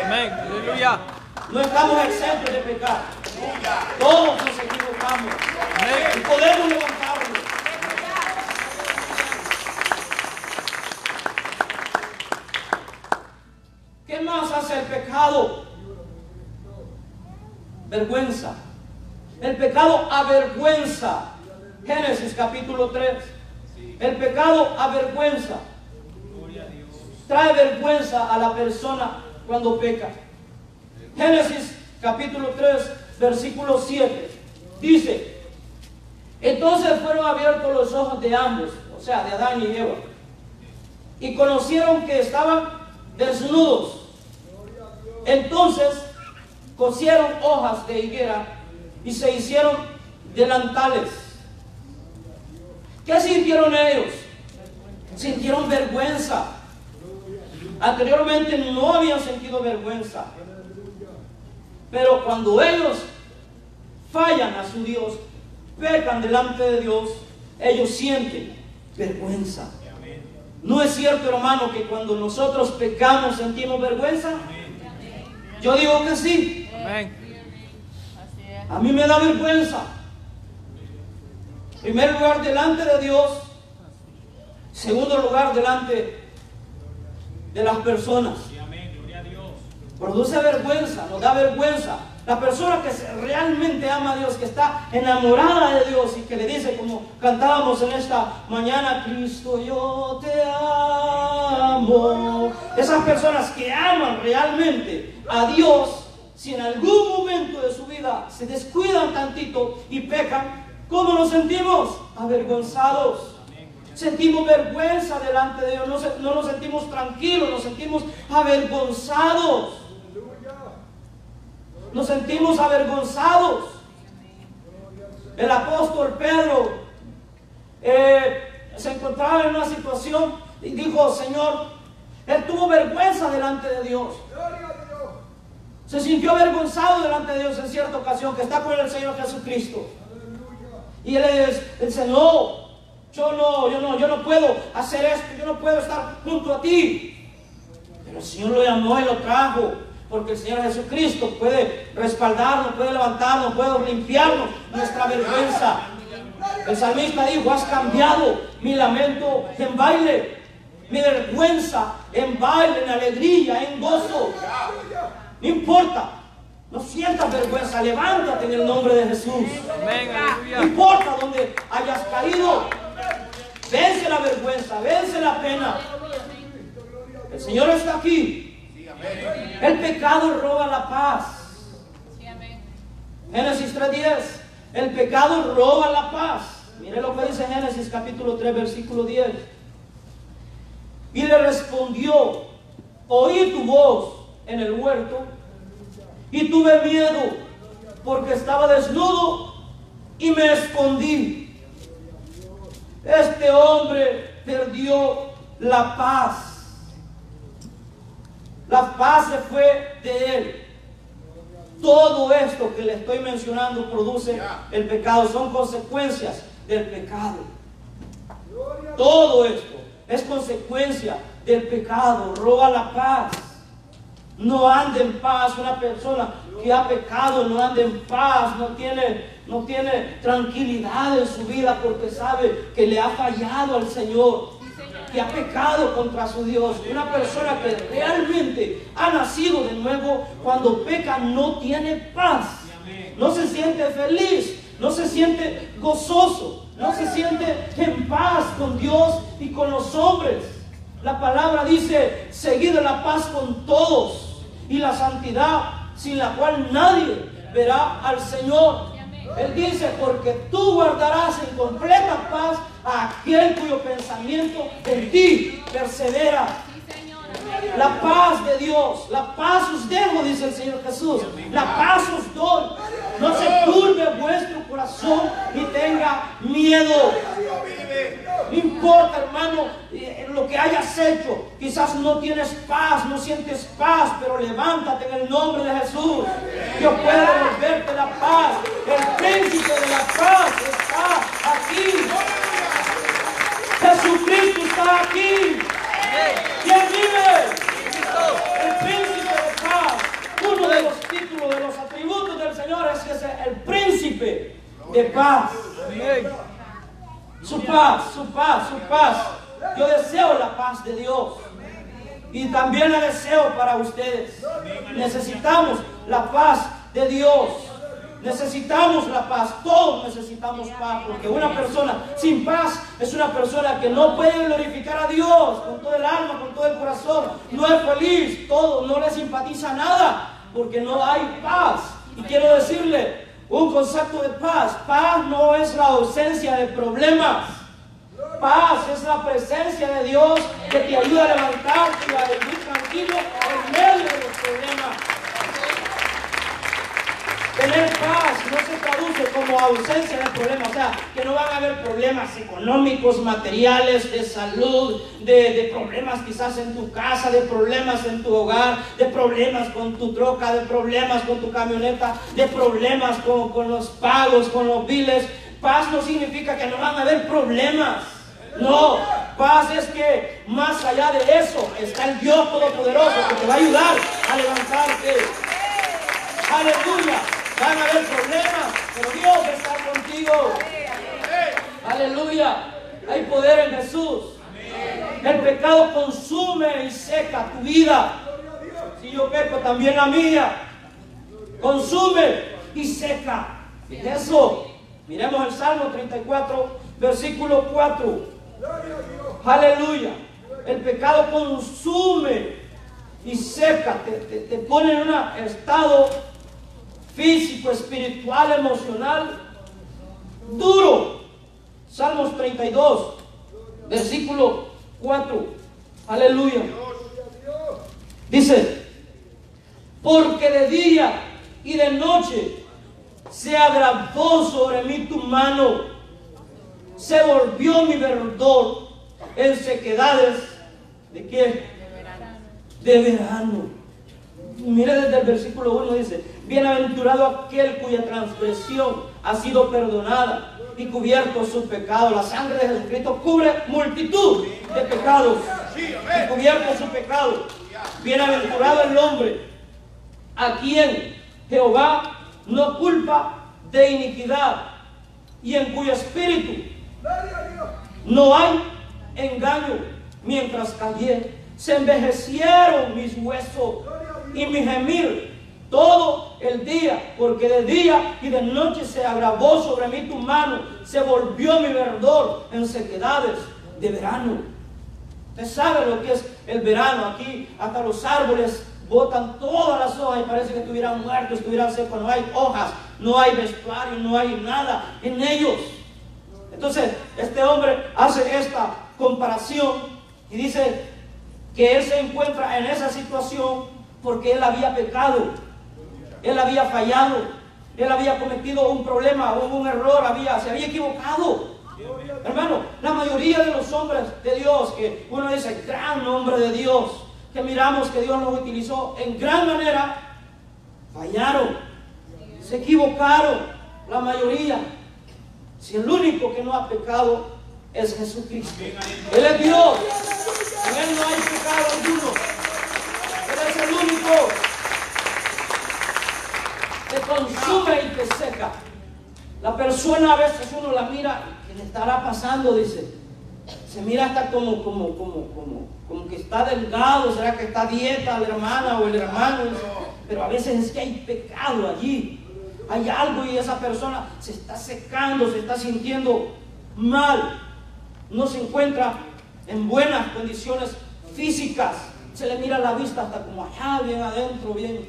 Amén. Aleluya. No estamos exentos de pecar. Todos nos equivocamos. Y podemos levantarnos. ¿Qué más hace el pecado? Vergüenza. El pecado avergüenza. Génesis capítulo 3. El pecado avergüenza. Trae vergüenza a la persona cuando peca. Génesis capítulo 3, versículo 7. Dice: entonces fueron abiertos los ojos de ambos, o sea, de Adán y Eva, y conocieron que estaban desnudos. Entonces cosieron hojas de higuera y se hicieron delantales. ¿Qué sintieron ellos? Sintieron vergüenza. Anteriormente no habían sentido vergüenza. Pero cuando ellos fallan a su Dios, pecan delante de Dios, ellos sienten vergüenza. ¿No es cierto, hermano, que cuando nosotros pecamos sentimos vergüenza? Yo digo que sí. Amén. A mí me da vergüenza. En primer lugar, delante de Dios. Segundo lugar, delante de las personas. Produce vergüenza, nos da vergüenza. La persona que realmente ama a Dios, que está enamorada de Dios y que le dice, como cantábamos en esta mañana, Cristo, yo te amo. Esas personas que aman realmente a Dios, si en algún momento de su vida se descuidan tantito y pecan, ¿cómo nos sentimos? Avergonzados. Sentimos vergüenza delante de Dios, no nos sentimos tranquilos, nos sentimos avergonzados. Nos sentimos avergonzados. El apóstol Pedro se encontraba en una situación y dijo, Señor, él tuvo vergüenza delante de Dios. Se sintió avergonzado delante de Dios en cierta ocasión, que está con el Señor Jesucristo. Y él dice, no, yo no puedo hacer esto, yo no puedo estar junto a ti. Pero el Señor lo llamó y lo trajo. Porque el Señor Jesucristo puede respaldarnos, puede levantarnos, puede limpiarnos nuestra vergüenza. El salmista dijo, has cambiado mi lamento en baile, mi vergüenza en baile, en alegría, en gozo. No importa, no sientas vergüenza, levántate en el nombre de Jesús. No importa donde hayas caído, vence la vergüenza, vence la pena. El Señor está aquí. El pecado roba la paz. Génesis 3:10. El pecado roba la paz. Mire lo que dice Génesis capítulo 3 versículo 10. Y le respondió, oí tu voz en el huerto y tuve miedo porque estaba desnudo y me escondí. Este hombre perdió la paz. La paz se fue de él. Todo esto que le estoy mencionando produce el pecado. Son consecuencias del pecado. Todo esto es consecuencia del pecado. Roba la paz. No anda en paz. Una persona que ha pecado no anda en paz. No tiene tranquilidad en su vida porque sabe que le ha fallado al Señor, que ha pecado contra su Dios. Una persona que realmente ha nacido de nuevo, cuando peca no tiene paz, no se siente feliz, no se siente gozoso, no se siente en paz con Dios y con los hombres. La palabra dice, seguid la paz con todos y la santidad, sin la cual nadie verá al Señor. Él dice, porque tú guardarás en completa paz a aquel cuyo pensamiento en ti persevera. La paz de Dios, la paz os dejo, dice el Señor Jesús. La paz os doy. No se turbe vuestro corazón ni tenga miedo. No importa, hermano, lo que hayas hecho. Quizás no tienes paz, no sientes paz, pero levántate en el nombre de Jesús. Dios puede devolverte la paz. El príncipe de la paz está aquí. Jesucristo está aquí. ¿Quién vive? El príncipe de paz. Uno de los títulos, de los atributos del Señor es que es el príncipe de paz. Su paz, su paz, su paz. Yo deseo la paz de Dios y también la deseo para ustedes. Necesitamos la paz de Dios. Necesitamos la paz. Todos necesitamos paz, porque una persona sin paz es una persona que no puede glorificar a Dios con todo el alma, con todo el corazón. No es feliz, todo, no le simpatiza nada, porque no hay paz. Y quiero decirle un concepto de paz. Paz no es la ausencia de problemas. Paz es la presencia de Dios que te ayuda a levantarte y a vivir tranquilo en medio de los problemas. Tener paz no se traduce como ausencia de problemas, o sea, que no van a haber problemas económicos, materiales, de salud, de problemas quizás en tu casa, de problemas en tu hogar, de problemas con tu troca, de problemas con tu camioneta, de problemas con los pagos, con los biles. Paz no significa que no van a haber problemas. No, paz es que más allá de eso está el Dios Todopoderoso que te va a ayudar a levantarte. Aleluya. Van a haber problemas, pero Dios está contigo. Aleluya. Hay poder en Jesús. El pecado consume y seca tu vida. Si yo peco, también la mía. Consume y seca. Eso. Miremos el Salmo 34, versículo 4. Aleluya. El pecado consume y seca. Te pone en un estado físico, espiritual, emocional duro. Salmos 32, versículo 4. Aleluya. Dice: porque de día y de noche se agravó sobre mí tu mano, se volvió mi verdor en sequedades. ¿De qué? De verano. Mire desde el versículo 1 dice: bienaventurado aquel cuya transgresión ha sido perdonada y cubierto su pecado. La sangre de Jesucristo cubre multitud de pecados y cubierto su pecado. Bienaventurado el hombre a quien Jehová no culpa de iniquidad y en cuyo espíritu no hay engaño. Mientras callé, se envejecieron mis huesos y mi gemir todo el día, porque de día y de noche se agravó sobre mí tu mano, se volvió mi verdor en sequedades de verano. Usted sabe lo que es el verano. Aquí hasta los árboles botan todas las hojas y parece que estuvieran muertos, estuvieran secos. No hay hojas, no hay vestuario, no hay nada en ellos. Entonces este hombre hace esta comparación y dice que él se encuentra en esa situación porque él había pecado, él había fallado, él había cometido un problema, un error, se había equivocado. Hermano, la mayoría de los hombres de Dios, que uno dice gran hombre de Dios, que miramos que Dios los utilizó en gran manera, fallaron, se equivocaron, la mayoría. Si el único que no ha pecado es Jesucristo, Él es Dios, en Él no hay pecado alguno, Él es el único. Te consume y te seca. La persona a veces uno la mira, ¿qué le estará pasando? Dice, se mira hasta como que está delgado. ¿Será que está a dieta la hermana o el hermano? Pero a veces es que hay pecado allí, hay algo, y esa persona se está secando, se está sintiendo mal, no se encuentra en buenas condiciones físicas. Se le mira la vista hasta como allá, bien adentro, bien.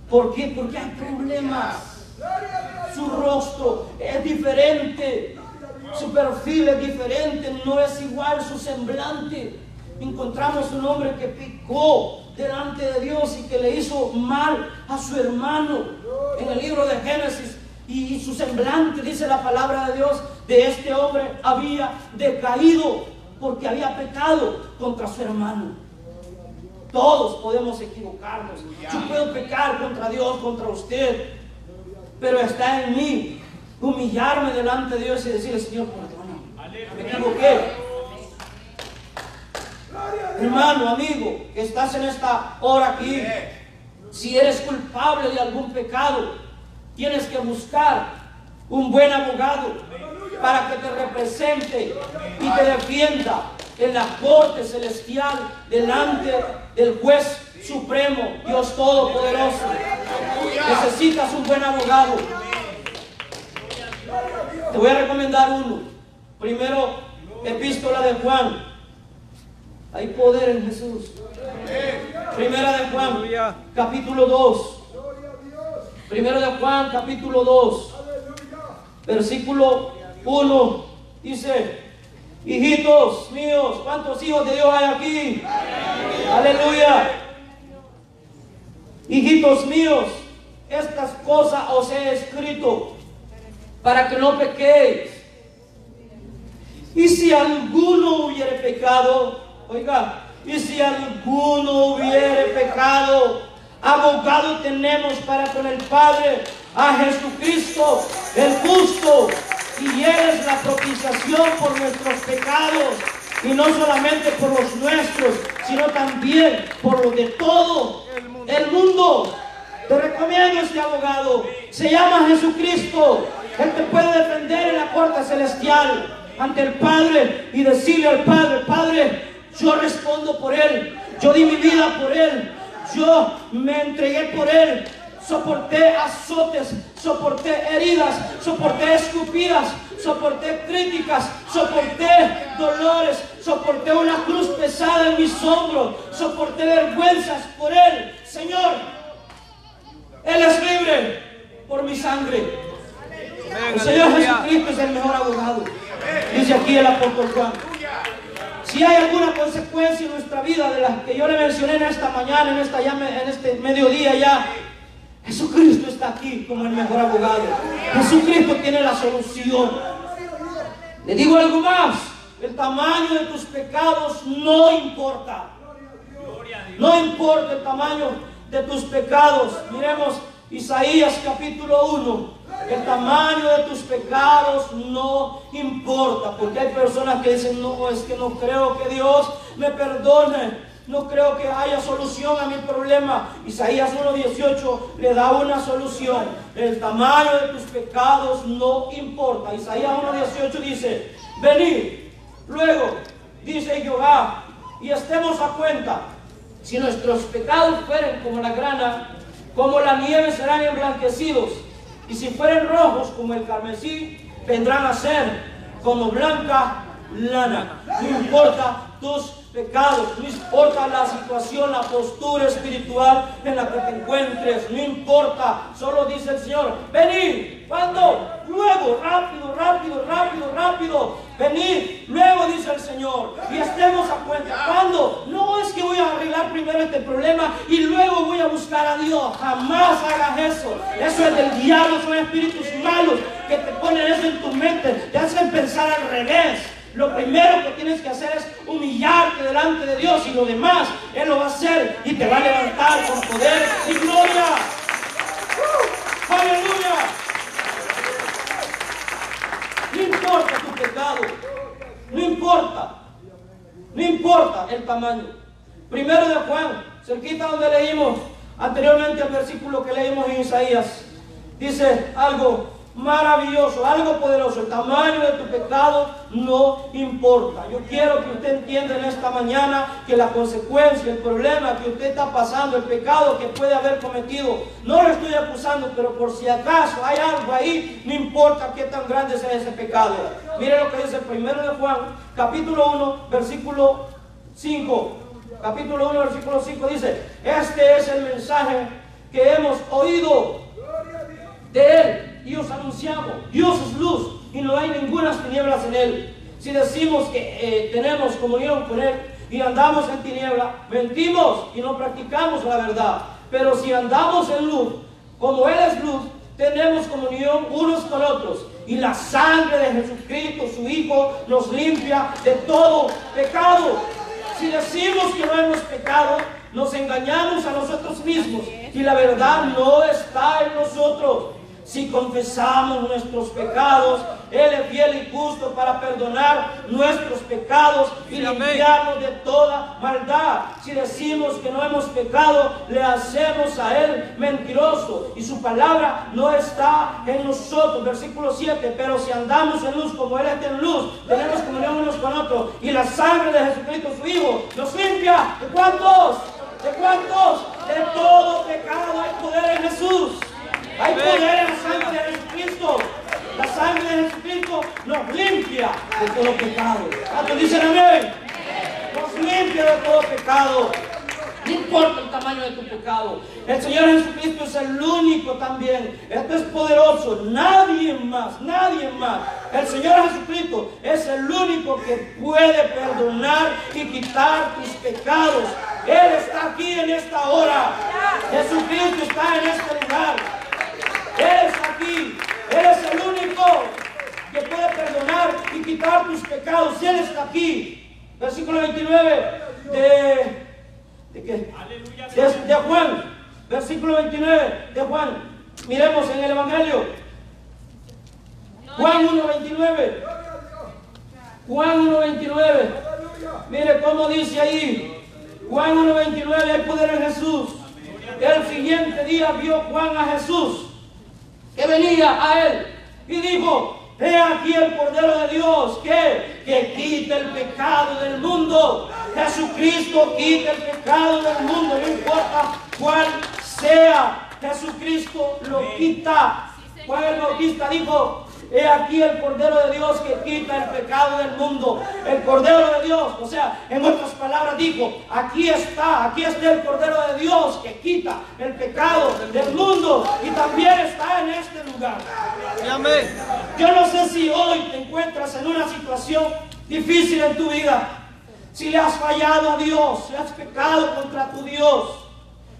¿Por qué? Porque hay problemas. Su rostro es diferente, su perfil es diferente, no es igual su semblante. Encontramos un hombre que pecó delante de Dios y que le hizo mal a su hermano en el libro de Génesis, y su semblante, dice la palabra de Dios, de este hombre había decaído porque había pecado contra su hermano. Todos podemos equivocarnos. Yo puedo pecar contra Dios, contra usted, pero está en mí humillarme delante de Dios y decirle: Señor, perdóname, me equivoqué. Hermano, amigo, que estás en esta hora aquí, si eres culpable de algún pecado, tienes que buscar un buen abogado para que te represente y te defienda en la corte celestial delante del juez supremo, Dios Todopoderoso. Necesitas un buen abogado. Te voy a recomendar uno. Primero, epístola de Juan. Hay poder en Jesús. Primera de Juan, capítulo 2. Primero de Juan, capítulo 2, versículo 1. Dice: hijitos míos, ¿cuántos hijos de Dios hay aquí? Aleluya. Hijitos míos, estas cosas os he escrito para que no pequéis. Y si alguno hubiere pecado, oiga, y si alguno hubiere pecado, abogado tenemos para con el Padre, a Jesucristo el justo. y Él es la propiciación por nuestros pecados, y no solamente por los nuestros, sino también por los de todo el mundo. Te recomiendo este abogado, se llama Jesucristo. Él te puede defender en la corte celestial ante el Padre y decirle al Padre: Padre, yo respondo por Él, yo di mi vida por Él, yo me entregué por Él, soporté azotes, soporté heridas, soporté escupidas, soporté críticas, soporté dolores, soporté una cruz pesada en mis hombros, soporté vergüenzas por Él. Señor, Él es libre por mi sangre. El Señor Jesucristo es el mejor abogado. Dice aquí el apóstol Juan. Si hay alguna consecuencia en nuestra vida de las que yo le mencioné en esta mañana, en este mediodía ya, Jesucristo está aquí como el mejor abogado. Jesucristo tiene la solución. Le digo algo más: el tamaño de tus pecados no importa. No importa el tamaño de tus pecados. Miremos Isaías capítulo 1. El tamaño de tus pecados no importa, porque hay personas que dicen: no, es que no creo que Dios me perdone, no creo que haya solución a mi problema. Isaías 1:18 le da una solución. El tamaño de tus pecados no importa. Isaías 1:18 dice: venid luego, dice Jehová, y estemos a cuenta. Si nuestros pecados fueren como la grana, como la nieve serán emblanquecidos. Y si fueren rojos como el carmesí, vendrán a ser como blanca lana. No importa tus pecados, no importa la situación, la postura espiritual en la que te encuentres, no importa. Solo dice el Señor: venid. ¿Cuándo? Luego, rápido, rápido, rápido, rápido. Venid, luego, dice el Señor, y estemos a cuenta. ¿Cuándo? No es que voy a arreglar primero este problema y luego voy a buscar a Dios. Jamás hagas eso. Eso es del diablo, son espíritus malos que te ponen eso en tu mente, te hacen pensar al revés. Lo primero que tienes que hacer es humillarte delante de Dios, y lo demás Él lo va a hacer y te va a levantar con poder y gloria. ¡Aleluya! No importa tu pecado, no importa el tamaño. Primero de Juan, cerquita donde leímos anteriormente el versículo que leímos en Isaías, dice algo maravilloso, algo poderoso: el tamaño de tu pecado no importa. Yo quiero que usted entienda en esta mañana que la consecuencia, el problema que usted está pasando, el pecado que puede haber cometido, no lo estoy acusando, pero por si acaso hay algo ahí, no importa qué tan grande sea ese pecado. Mire lo que dice el primero de Juan, capítulo 1, versículo 5. Capítulo 1, versículo 5 dice: este es el mensaje que hemos oído de Él y os anunciamos. Dios es luz y no hay ninguna tinieblas en Él. Si decimos que tenemos comunión con Él y andamos en tiniebla, mentimos y no practicamos la verdad. Pero si andamos en luz, como Él es luz, tenemos comunión unos con otros, y la sangre de Jesucristo, su Hijo, nos limpia de todo pecado. Si decimos que no hemos pecado, nos engañamos a nosotros mismos y la verdad no está en nosotros. Si confesamos nuestros pecados, Él es fiel y justo para perdonar nuestros pecados y limpiarnos de toda maldad. Si decimos que no hemos pecado, le hacemos a Él mentiroso y su palabra no está en nosotros. Versículo 7: pero si andamos en luz como Él está en luz, tenemos comunión unos con otros, y la sangre de Jesucristo su Hijo nos limpia. ¿De cuántos? ¿De cuántos? De todo pecado. Hay poder en Jesús. Hay poder en la sangre de Jesucristo. La sangre de Jesucristo nos limpia de todo pecado. ¿Cuántos dicen amén? Nos limpia de todo pecado. No importa el tamaño de tu pecado. El Señor Jesucristo es el único también. Esto es poderoso. Nadie más, nadie más. El Señor Jesucristo es el único que puede perdonar y quitar tus pecados. Él está aquí en esta hora. Jesucristo está en este lugar. Él está aquí. Él es el único que puede perdonar y quitar tus pecados. Él está aquí. Versículo 29 ¿de qué? De Juan. Versículo 29 de Juan. Miremos en el Evangelio. Juan 1:29. Juan 1:29. Mire cómo dice ahí. Juan 1:29, hay poder en Jesús. El siguiente día vio Juan a Jesús que venía a él y dijo: he aquí el Cordero de Dios que quita el pecado del mundo. Jesucristo quita el pecado del mundo, no importa cuál sea, Jesucristo lo quita. Juan el Bautista dijo: he aquí el Cordero de Dios que quita el pecado del mundo. El Cordero de Dios, o sea, en otras palabras dijo: aquí está el Cordero de Dios que quita el pecado del mundo, y también está en este lugar. Amén. Yo no sé si hoy te encuentras en una situación difícil en tu vida, si le has fallado a Dios, si has pecado contra tu Dios,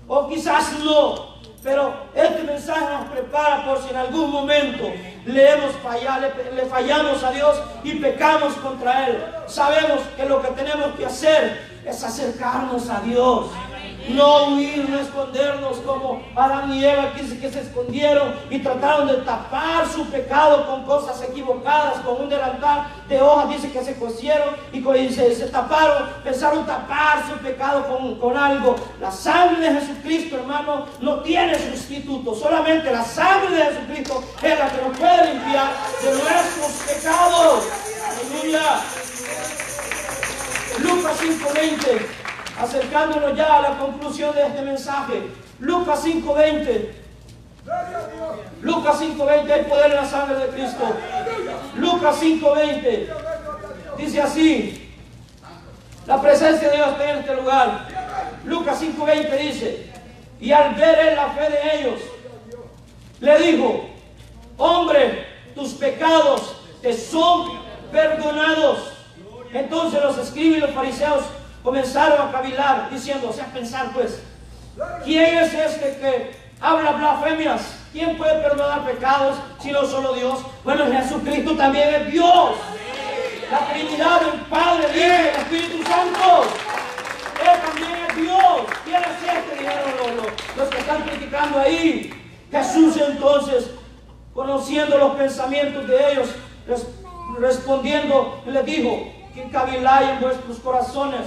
o quizás no. Pero este mensaje nos prepara por si en algún momento le fallamos a Dios y pecamos contra Él. Sabemos que lo que tenemos que hacer es acercarnos a Dios. No huir, no escondernos como Adán y Eva, que se escondieron y trataron de tapar su pecado con cosas equivocadas, con un delantal de hojas, dice que se cosieron y se taparon, pensaron tapar su pecado con algo. La sangre de Jesucristo, hermano, no tiene sustituto. Solamente la sangre de Jesucristo es la que nos puede limpiar de nuestros pecados. Aleluya. Lucas 5:20. Acercándonos ya a la conclusión de este mensaje. Lucas 5:20. Lucas 5:20, hay poder en la sangre de Cristo. Lucas 5:20 dice así: la presencia de Dios está en este lugar. Lucas 5:20 dice: y al ver él la fe de ellos, le dijo: hombre, tus pecados te son perdonados. Entonces los escribas y los fariseos comenzaron a cavilar, diciendo, o sea, pensar pues, ¿quién es este que habla blasfemias? ¿Quién puede perdonar pecados sino solo Dios? Bueno, Jesucristo también es Dios. La Trinidad del Padre, el Hijo y el Espíritu Santo. Él también es Dios. ¿Quién es este? Dijeron los que están criticando ahí. Jesús entonces, conociendo los pensamientos de ellos, respondiendo, les dijo: que caviláis en vuestros corazones,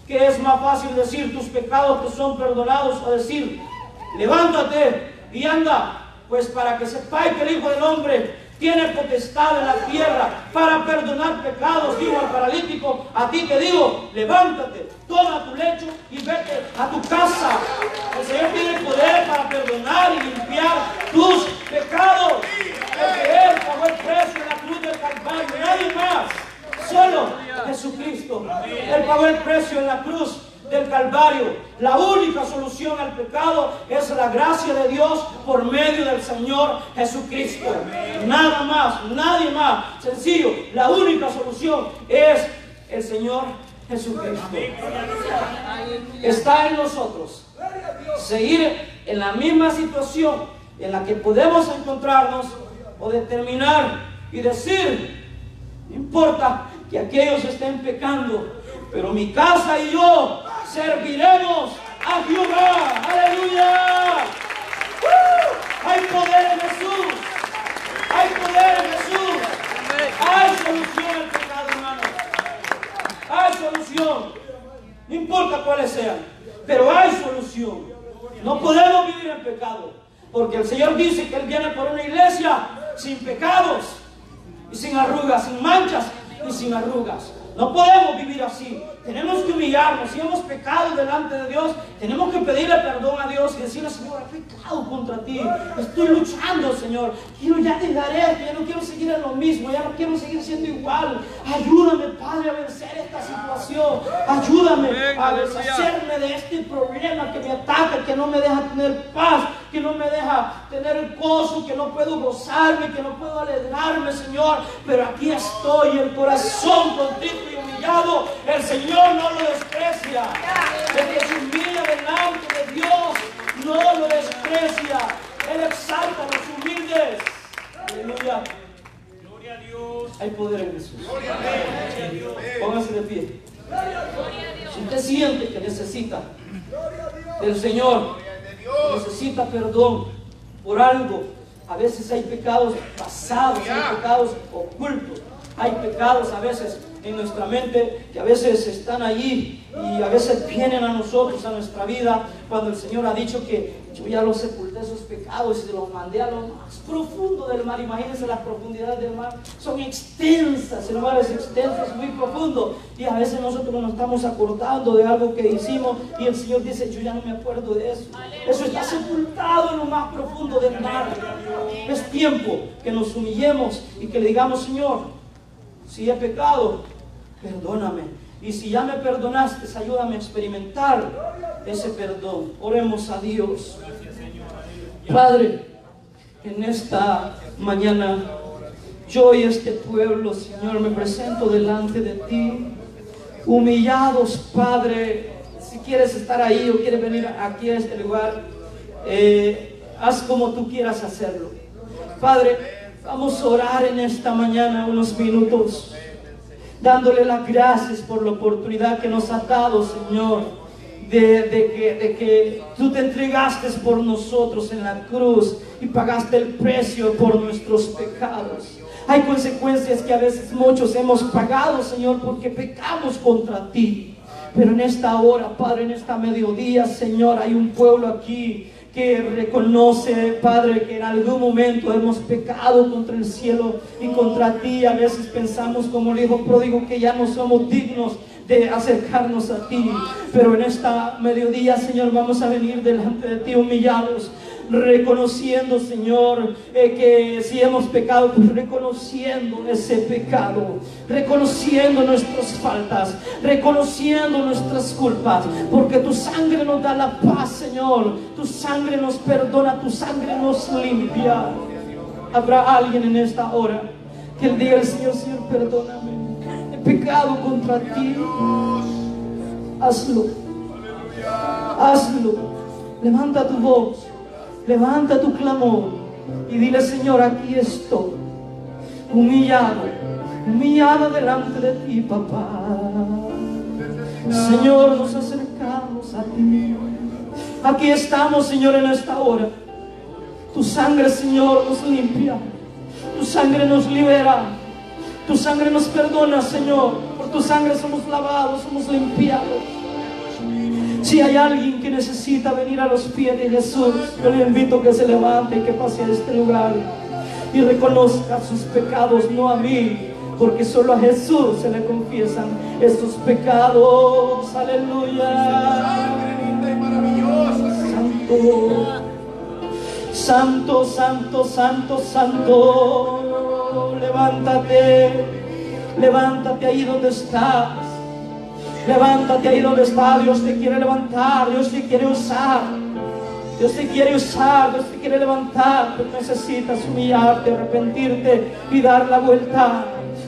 que es más fácil decir tus pecados te son perdonados, o decir levántate y anda, pues para que sepáis que el Hijo del Hombre tiene potestad en la tierra para perdonar pecados. Digo al paralítico: a ti te digo, levántate, toma tu lecho y vete a tu casa. El Señor tiene poder para perdonar y limpiar tus pecados, porque Él pagó el precio en la cruz del Calvario, nadie más. Solo Jesucristo. Él pagó el precio en la cruz del Calvario. La única solución al pecado es la gracia de Dios por medio del Señor Jesucristo. Nada más, nadie más. Sencillo, la única solución es el Señor Jesucristo. Está en nosotros seguir en la misma situación en la que podemos encontrarnos, o determinar y decir: no importa que aquellos estén pecando, pero mi casa y yo serviremos a Jehová. ¡Aleluya! Hay poder en Jesús. Hay poder en Jesús. Hay solución al pecado, hermano. Hay solución. No importa cuáles sean, pero hay solución. No podemos vivir en pecado, porque el Señor dice que Él viene por una iglesia sin pecados y sin arrugas, sin manchas y sin arrugas. No podemos vivir así. Tenemos que humillarnos. Si hemos pecado delante de Dios, tenemos que pedirle perdón a Dios y decirle: Señor, he pecado contra ti, estoy luchando, Señor, quiero ya dejar esto, ya no quiero seguir en lo mismo, ya no quiero seguir siendo igual. Ayúdame, Padre, a vencer esta situación. Ayúdame a deshacerme de este problema que me ataca, que no me deja tener paz, que no me deja tener el gozo, que no puedo gozarme, que no puedo alegrarme, Señor. Pero aquí estoy, el corazón contrito y humillado. El Señor no lo desprecia. El que se humilla delante de Dios no lo desprecia. Él exalta a los humildes. Aleluya. Gloria a Dios. Hay poder en Jesús. Gloria a Dios. Póngase de pie. Si usted siente que necesita del Señor, necesita perdón por algo A veces hay pecados pasados, hay pecados ocultos, hay pecados a veces en nuestra mente que a veces están allí y a veces vienen a nosotros, a nuestra vida, cuando el Señor ha dicho que yo ya los sepulté esos pecados y se los mandé a lo más profundo del mar. Imagínense las profundidades del mar, son extensas, el mar es extenso, es muy profundo, y a veces nosotros nos estamos acordando de algo que hicimos y el Señor dice, yo ya no me acuerdo de eso. Eso está sepultado en lo más profundo del mar. Es tiempo que nos humillemos y que le digamos, Señor, si he pecado, perdóname. Y si ya me perdonaste, ayúdame a experimentar ese perdón. Oremos a Dios. Padre, en esta mañana, yo y este pueblo, Señor, me presento delante de ti, humillados, Padre. Si quieres estar ahí o quieres venir aquí a este lugar, haz como tú quieras hacerlo. Padre, vamos a orar en esta mañana unos minutos, dándole las gracias por la oportunidad que nos ha dado, Señor, de que tú te entregaste por nosotros en la cruz y pagaste el precio por nuestros pecados. Hay consecuencias que a veces muchos hemos pagado, Señor, porque pecamos contra ti. Pero en esta hora, Padre, en esta mediodía, Señor, hay un pueblo aquí que reconoce, Padre, que en algún momento hemos pecado contra el cielo y contra ti. A veces pensamos, como el hijo pródigo, que ya no somos dignos de acercarnos a ti. Pero en esta mediodía, Señor, vamos a venir delante de ti humillados, reconociendo, Señor, que si hemos pecado, pues reconociendo ese pecado, reconociendo nuestras faltas, reconociendo nuestras culpas, porque tu sangre nos da la paz, Señor. Tu sangre nos perdona, tu sangre nos limpia. Habrá alguien en esta hora que el diga al Señor, Señor, perdóname, he pecado contra ti. Hazlo, hazlo. Levanta tu voz, levanta tu clamor y dile, Señor, aquí estoy, humillado, humillado delante de ti, papá. Señor, nos acercamos a ti. Aquí estamos, Señor, en esta hora. Tu sangre, Señor, nos limpia, tu sangre nos libera, tu sangre nos perdona, Señor. Por tu sangre somos lavados, somos limpiados. Si hay alguien que necesita venir a los pies de Jesús, yo le invito a que se levante y que pase a este lugar y reconozca sus pecados, no a mí, porque solo a Jesús se le confiesan estos pecados. Aleluya. Santo, santo, santo, santo. Levántate, levántate ahí donde estás. Levántate ahí donde está. Dios te quiere levantar, Dios te quiere usar, Dios te quiere usar, Dios te quiere levantar. Pero necesitas humillarte, arrepentirte y dar la vuelta,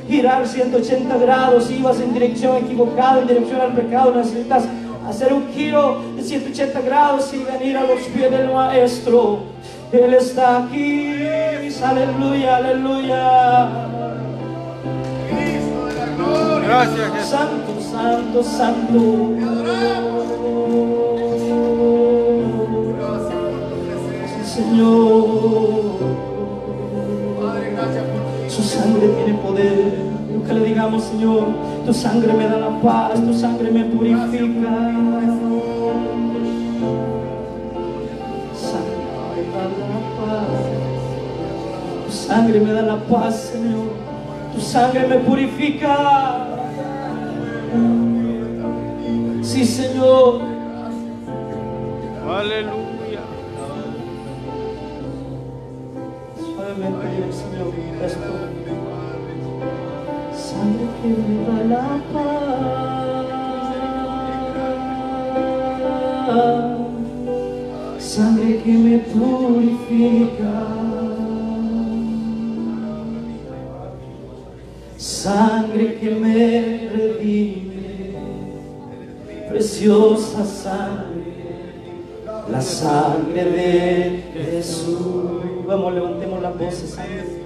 girar 180 grados. Si ibas en dirección equivocada, en dirección al pecado, necesitas hacer un giro de 180 grados y venir a los pies del Maestro. Él está aquí. Aleluya, aleluya. Gracias, Jesús. Santo, santo, santo. Señor, su sangre tiene poder. Lo que le digamos, Señor, tu sangre me da la paz, tu sangre me purifica. Tu sangre me da la paz, Señor. Tu sangre me purifica. Sí, Señor. Aleluya. Suavemente dile, Señor, esto. Sangre que me da la paz, sangre que me purifica, sangre que me redime, preciosa sangre, la sangre de Jesús. Vamos, levantemos las voces, sangre.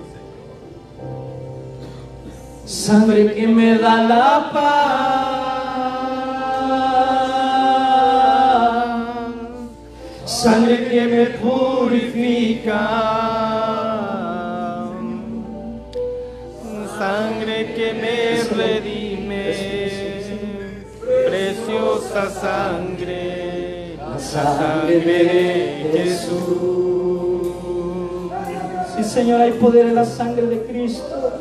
Sangre que me da la paz, sangre que me purifica, redime, preciosa sangre, la sangre de Jesús. Sí, Señor, hay poder en la sangre de Cristo.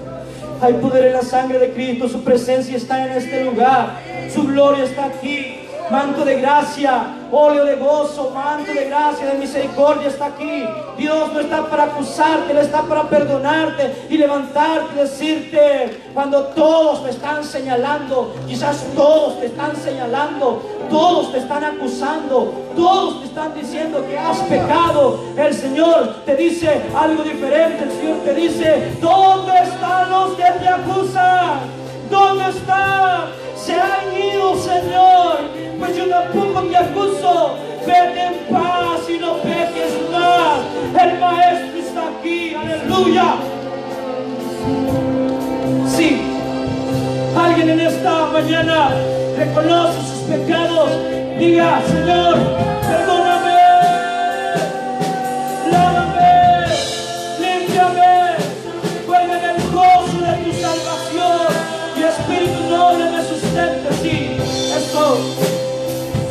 Hay poder en la sangre de Cristo. Su presencia está en este lugar. Su gloria está aquí. Manto de gracia, óleo de gozo, manto de gracia, de misericordia está aquí. Dios no está para acusarte, Él está para perdonarte y levantarte y decirte, cuando todos te están señalando, quizás todos te están señalando, todos te están acusando, todos te están diciendo que has pecado, el Señor te dice algo diferente. El Señor te dice, ¿dónde están los que te acusan? ¿Dónde están? Se han ido, Señor. Pues yo tampoco te acuso. Vete en paz y no peques más. El Maestro está aquí. Aleluya. Sí. Alguien en esta mañana reconoce sus pecados. Diga, Señor, perdóname. Lávame. Límpiame. Vuelve en el gozo de tu salvación. Y Espíritu noble me sustente. Sí. Eso.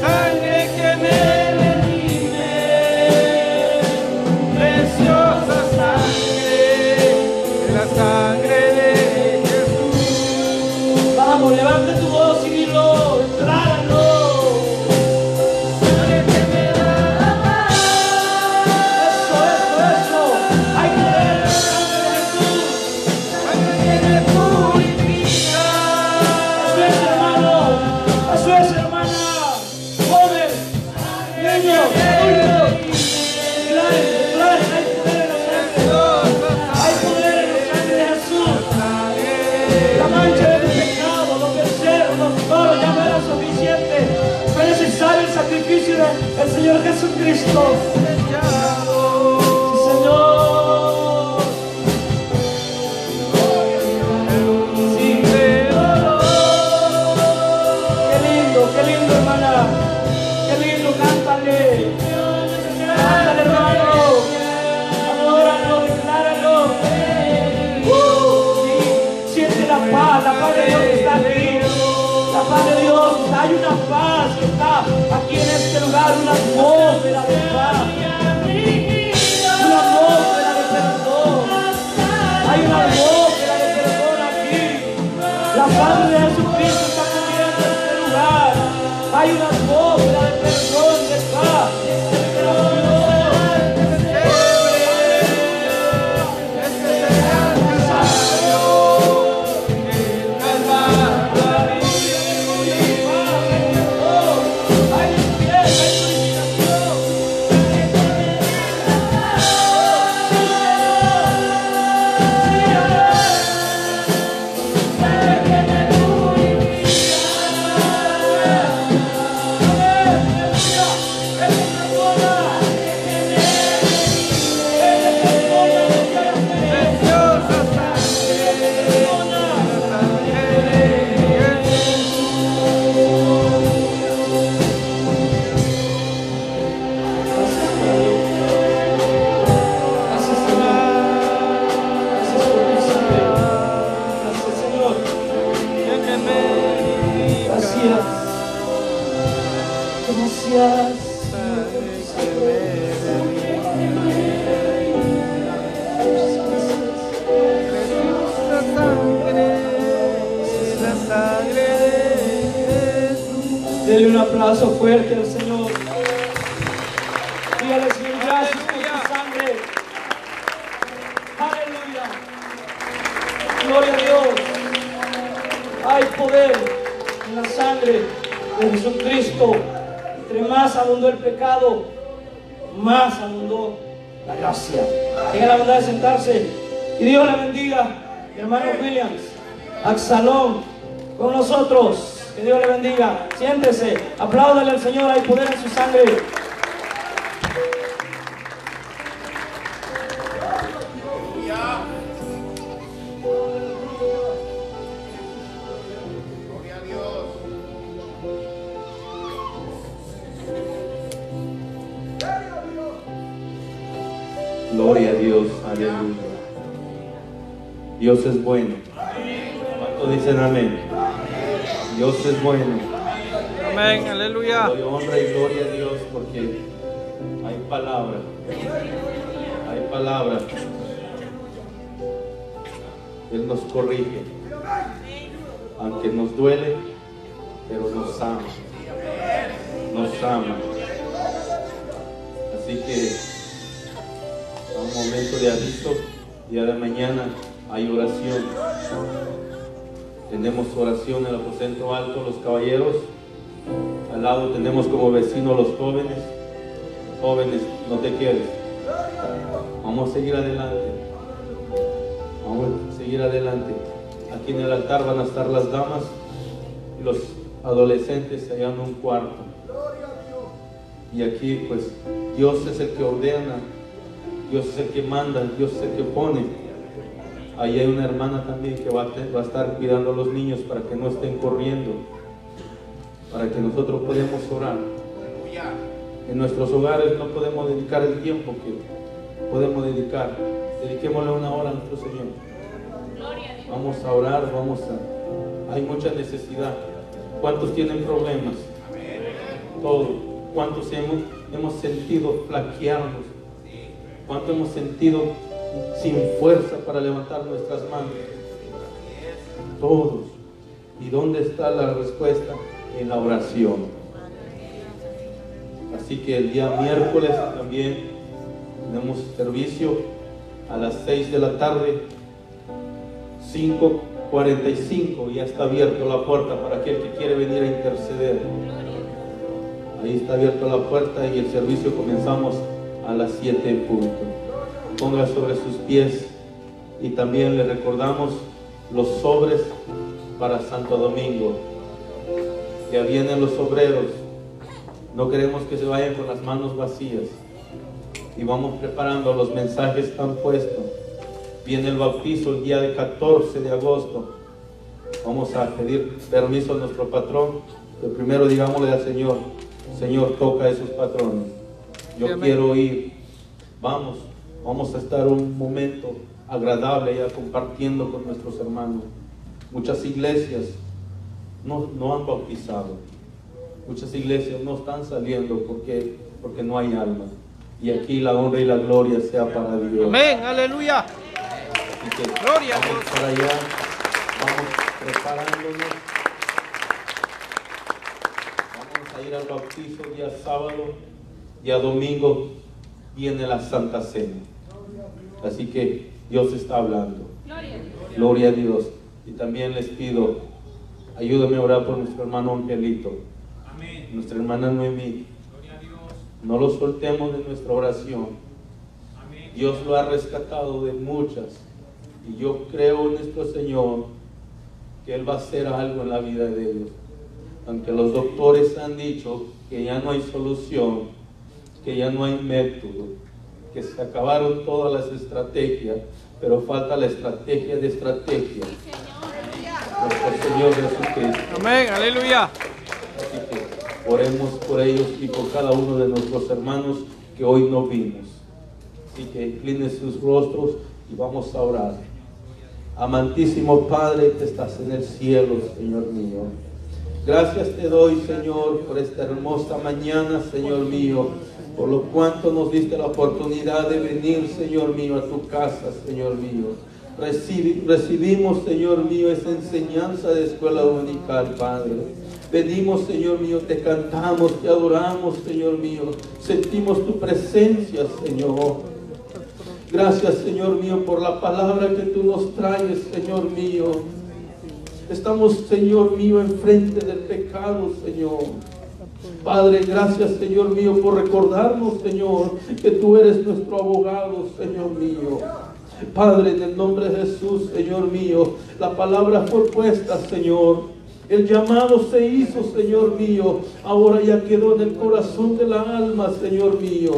Sangre que me redime, preciosa sangre, la sangre de Jesús. Vamos, levante tu voz y dilo, decláralo. Sangre que me da paz. Eso. Hay poder en la sangre de Jesús. Sangre que me purifica. Eso es, hermano. Eso es, hermana. Joven, niño, adulto. Declaren, hay poder en la sangre. Hay poder en la sangre de Jesús. La mancha de tu pecado, los becerros, los toros ya no era suficiente. Fue necesario el sacrificio del Señor Jesucristo. Sí, Señor. Sí. Qué lindo, hermana. Qué lindo, cántale. Cántale, hermano. Adóralo, decláralo. Sí. Siente la paz de Dios que está aquí. La paz de Dios, hay una paz que está aquí en este lugar, una atmósfera de paz, una atmósfera de perdón. Hay una atmósfera de perdón aquí. La sangre de Jesucristo está cubriendo este lugar. Hay una atmósfera de perdón, de paz, de liberación. Dele un aplauso fuerte al Señor. Dígale, Señor, gracias por tu sangre. Aleluya. Gloria a Dios. Hay poder en la sangre de Jesucristo. Entre más abundó el pecado, más abundó la gracia. Tenga la bondad de sentarse. Y Dios le bendiga. Mi hermano Williams, Axalón, con nosotros. Que Dios le bendiga. Siéntese. Apláudale al Señor. Hay poder en su sangre. Gloria a Dios, aleluya. Dios es bueno. ¿Cuántos dicen amén? Dios es bueno. Amén, aleluya. Doy honra y gloria a Dios porque hay palabra. Hay palabra. Él nos corrige. Aunque nos duele, pero nos ama. Nos ama. Así que a un momento de aviso, día de mañana hay oración. Tenemos oración en el aposento alto, los caballeros. Al lado tenemos como vecino los jóvenes. Jóvenes, no te quedes. Vamos a seguir adelante. Vamos a seguir adelante. Aquí en el altar van a estar las damas y los adolescentes allá en un cuarto. Y aquí pues Dios es el que ordena, Dios es el que manda, Dios es el que pone. Ahí hay una hermana también que va a estar cuidando a los niños para que no estén corriendo, para que nosotros podamos orar. En nuestros hogares no podemos dedicar el tiempo que podemos dedicar. Dediquémosle una hora a nuestro Señor. Vamos a orar, hay mucha necesidad. ¿Cuántos tienen problemas? Todos. ¿Cuántos hemos sentido flaquearnos? ¿Cuántos hemos sentido sin fuerza para levantar nuestras manos? Todos. ¿Y dónde está la respuesta? En la oración. Así que el día miércoles también tenemos servicio a las 6 de la tarde, 5:45, ya está abierta la puerta para aquel que quiere venir a interceder. Ahí está abierta la puerta y el servicio comenzamos a las 7 en punto. Ponga sobre sus pies y también le recordamos los sobres para Santo Domingo. Ya vienen los obreros. No queremos que se vayan con las manos vacías. Y vamos preparando, los mensajes están puestos. Viene el bautizo el día de 14 de agosto. Vamos a pedir permiso a nuestro patrón. Pero primero digámosle al Señor: Señor, toca a esos patrones. Yo quiero ir. Vamos a estar un momento agradable ya compartiendo con nuestros hermanos. Muchas iglesias no han bautizado. Muchas iglesias no están saliendo porque no hay alma. Y aquí la honra y la gloria sea para Dios. Amén, aleluya. Así que Gloria a vamos Dios. para allá, vamos preparándonos. Vamos a ir al bautizo día sábado, día domingo viene la Santa Cena. Así que Dios está hablando. Gloria a Dios. Y también les pido, ayúdame a orar por nuestro hermano Angelito, nuestra hermana Noemí. No lo soltemos de nuestra oración. Dios lo ha rescatado de muchas. Y yo creo en nuestro Señor que Él va a hacer algo en la vida de ellos. Aunque los doctores han dicho que ya no hay solución, que ya no hay método, que se acabaron todas las estrategias, pero falta la estrategia de estrategia. Nuestro Señor Jesucristo. Amén, aleluya. Así que oremos por ellos y por cada uno de nuestros hermanos que hoy no vimos. Así que incline sus rostros y vamos a orar. Amantísimo Padre que estás en el cielo, Señor mío. Gracias te doy, Señor, por esta hermosa mañana, Señor mío, por lo cuanto nos diste la oportunidad de venir, Señor mío, a tu casa, Señor mío. Recibimos, Señor mío, esa enseñanza de escuela dominical, Padre. Venimos, Señor mío, te cantamos, te adoramos, Señor mío. Sentimos tu presencia, Señor. Gracias, Señor mío, por la palabra que tú nos traes, Señor mío. Estamos, Señor mío, enfrente del pecado, Señor. Padre, gracias, Señor mío, por recordarnos, Señor, que tú eres nuestro abogado, Señor mío. Padre, en el nombre de Jesús, Señor mío, la palabra fue puesta, Señor. El llamado se hizo, Señor mío. Ahora ya quedó en el corazón de la alma, Señor mío.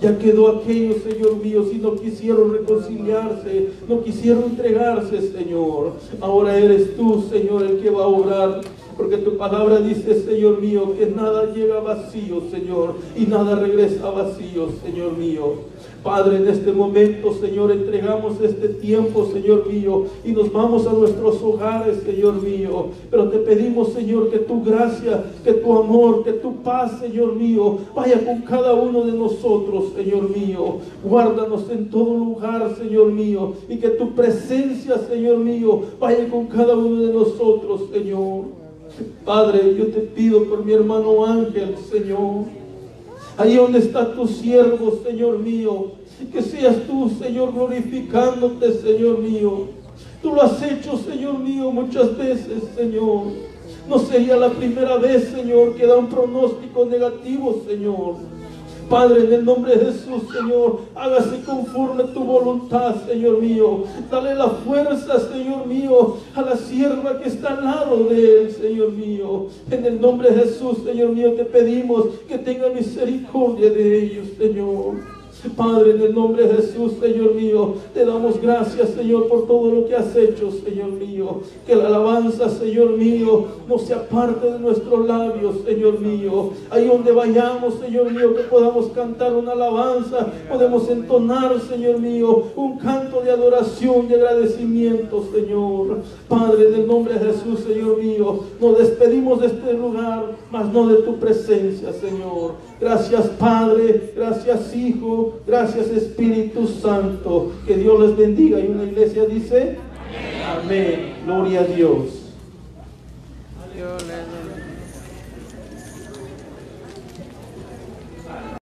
Ya quedó aquello, Señor mío, si no quisieron reconciliarse, no quisieron entregarse, Señor. Ahora eres tú, Señor, el que va a obrar Porque tu palabra dice, Señor mío, que nada llega vacío, Señor, y nada regresa vacío, Señor mío. Padre, en este momento, Señor, entregamos este tiempo, Señor mío, y nos vamos a nuestros hogares, Señor mío. Pero te pedimos, Señor, que tu gracia, que tu amor, que tu paz, Señor mío, vaya con cada uno de nosotros, Señor mío. Guárdanos en todo lugar, Señor mío, y que tu presencia, Señor mío, vaya con cada uno de nosotros, Señor. Padre, yo te pido por mi hermano Ángel, Señor. Ahí donde está tu siervo, Señor mío, que seas tú, Señor, glorificándote, Señor mío. Tú lo has hecho, Señor mío, muchas veces, Señor. No sería la primera vez, Señor, que da un pronóstico negativo, Señor. Padre, en el nombre de Jesús, Señor, hágase conforme tu voluntad, Señor mío. Dale la fuerza, Señor mío, a la sierva que está al lado de él, Señor mío. En el nombre de Jesús, Señor mío, te pedimos que tenga misericordia de ellos, Señor. Padre, en el nombre de Jesús, Señor mío, te damos gracias, Señor, por todo lo que has hecho, Señor mío. Que la alabanza, Señor mío, no se aparte de nuestros labios, Señor mío. Ahí donde vayamos, Señor mío, que podamos cantar una alabanza, podemos entonar, Señor mío, un canto de adoración, de agradecimiento, Señor. Padre, en el nombre de Jesús, Señor mío, nos despedimos de este lugar, mas no de tu presencia, Señor. Gracias, Padre, gracias, Hijo, gracias, Espíritu Santo. Que Dios les bendiga. Y una iglesia dice, amén. Gloria a Dios.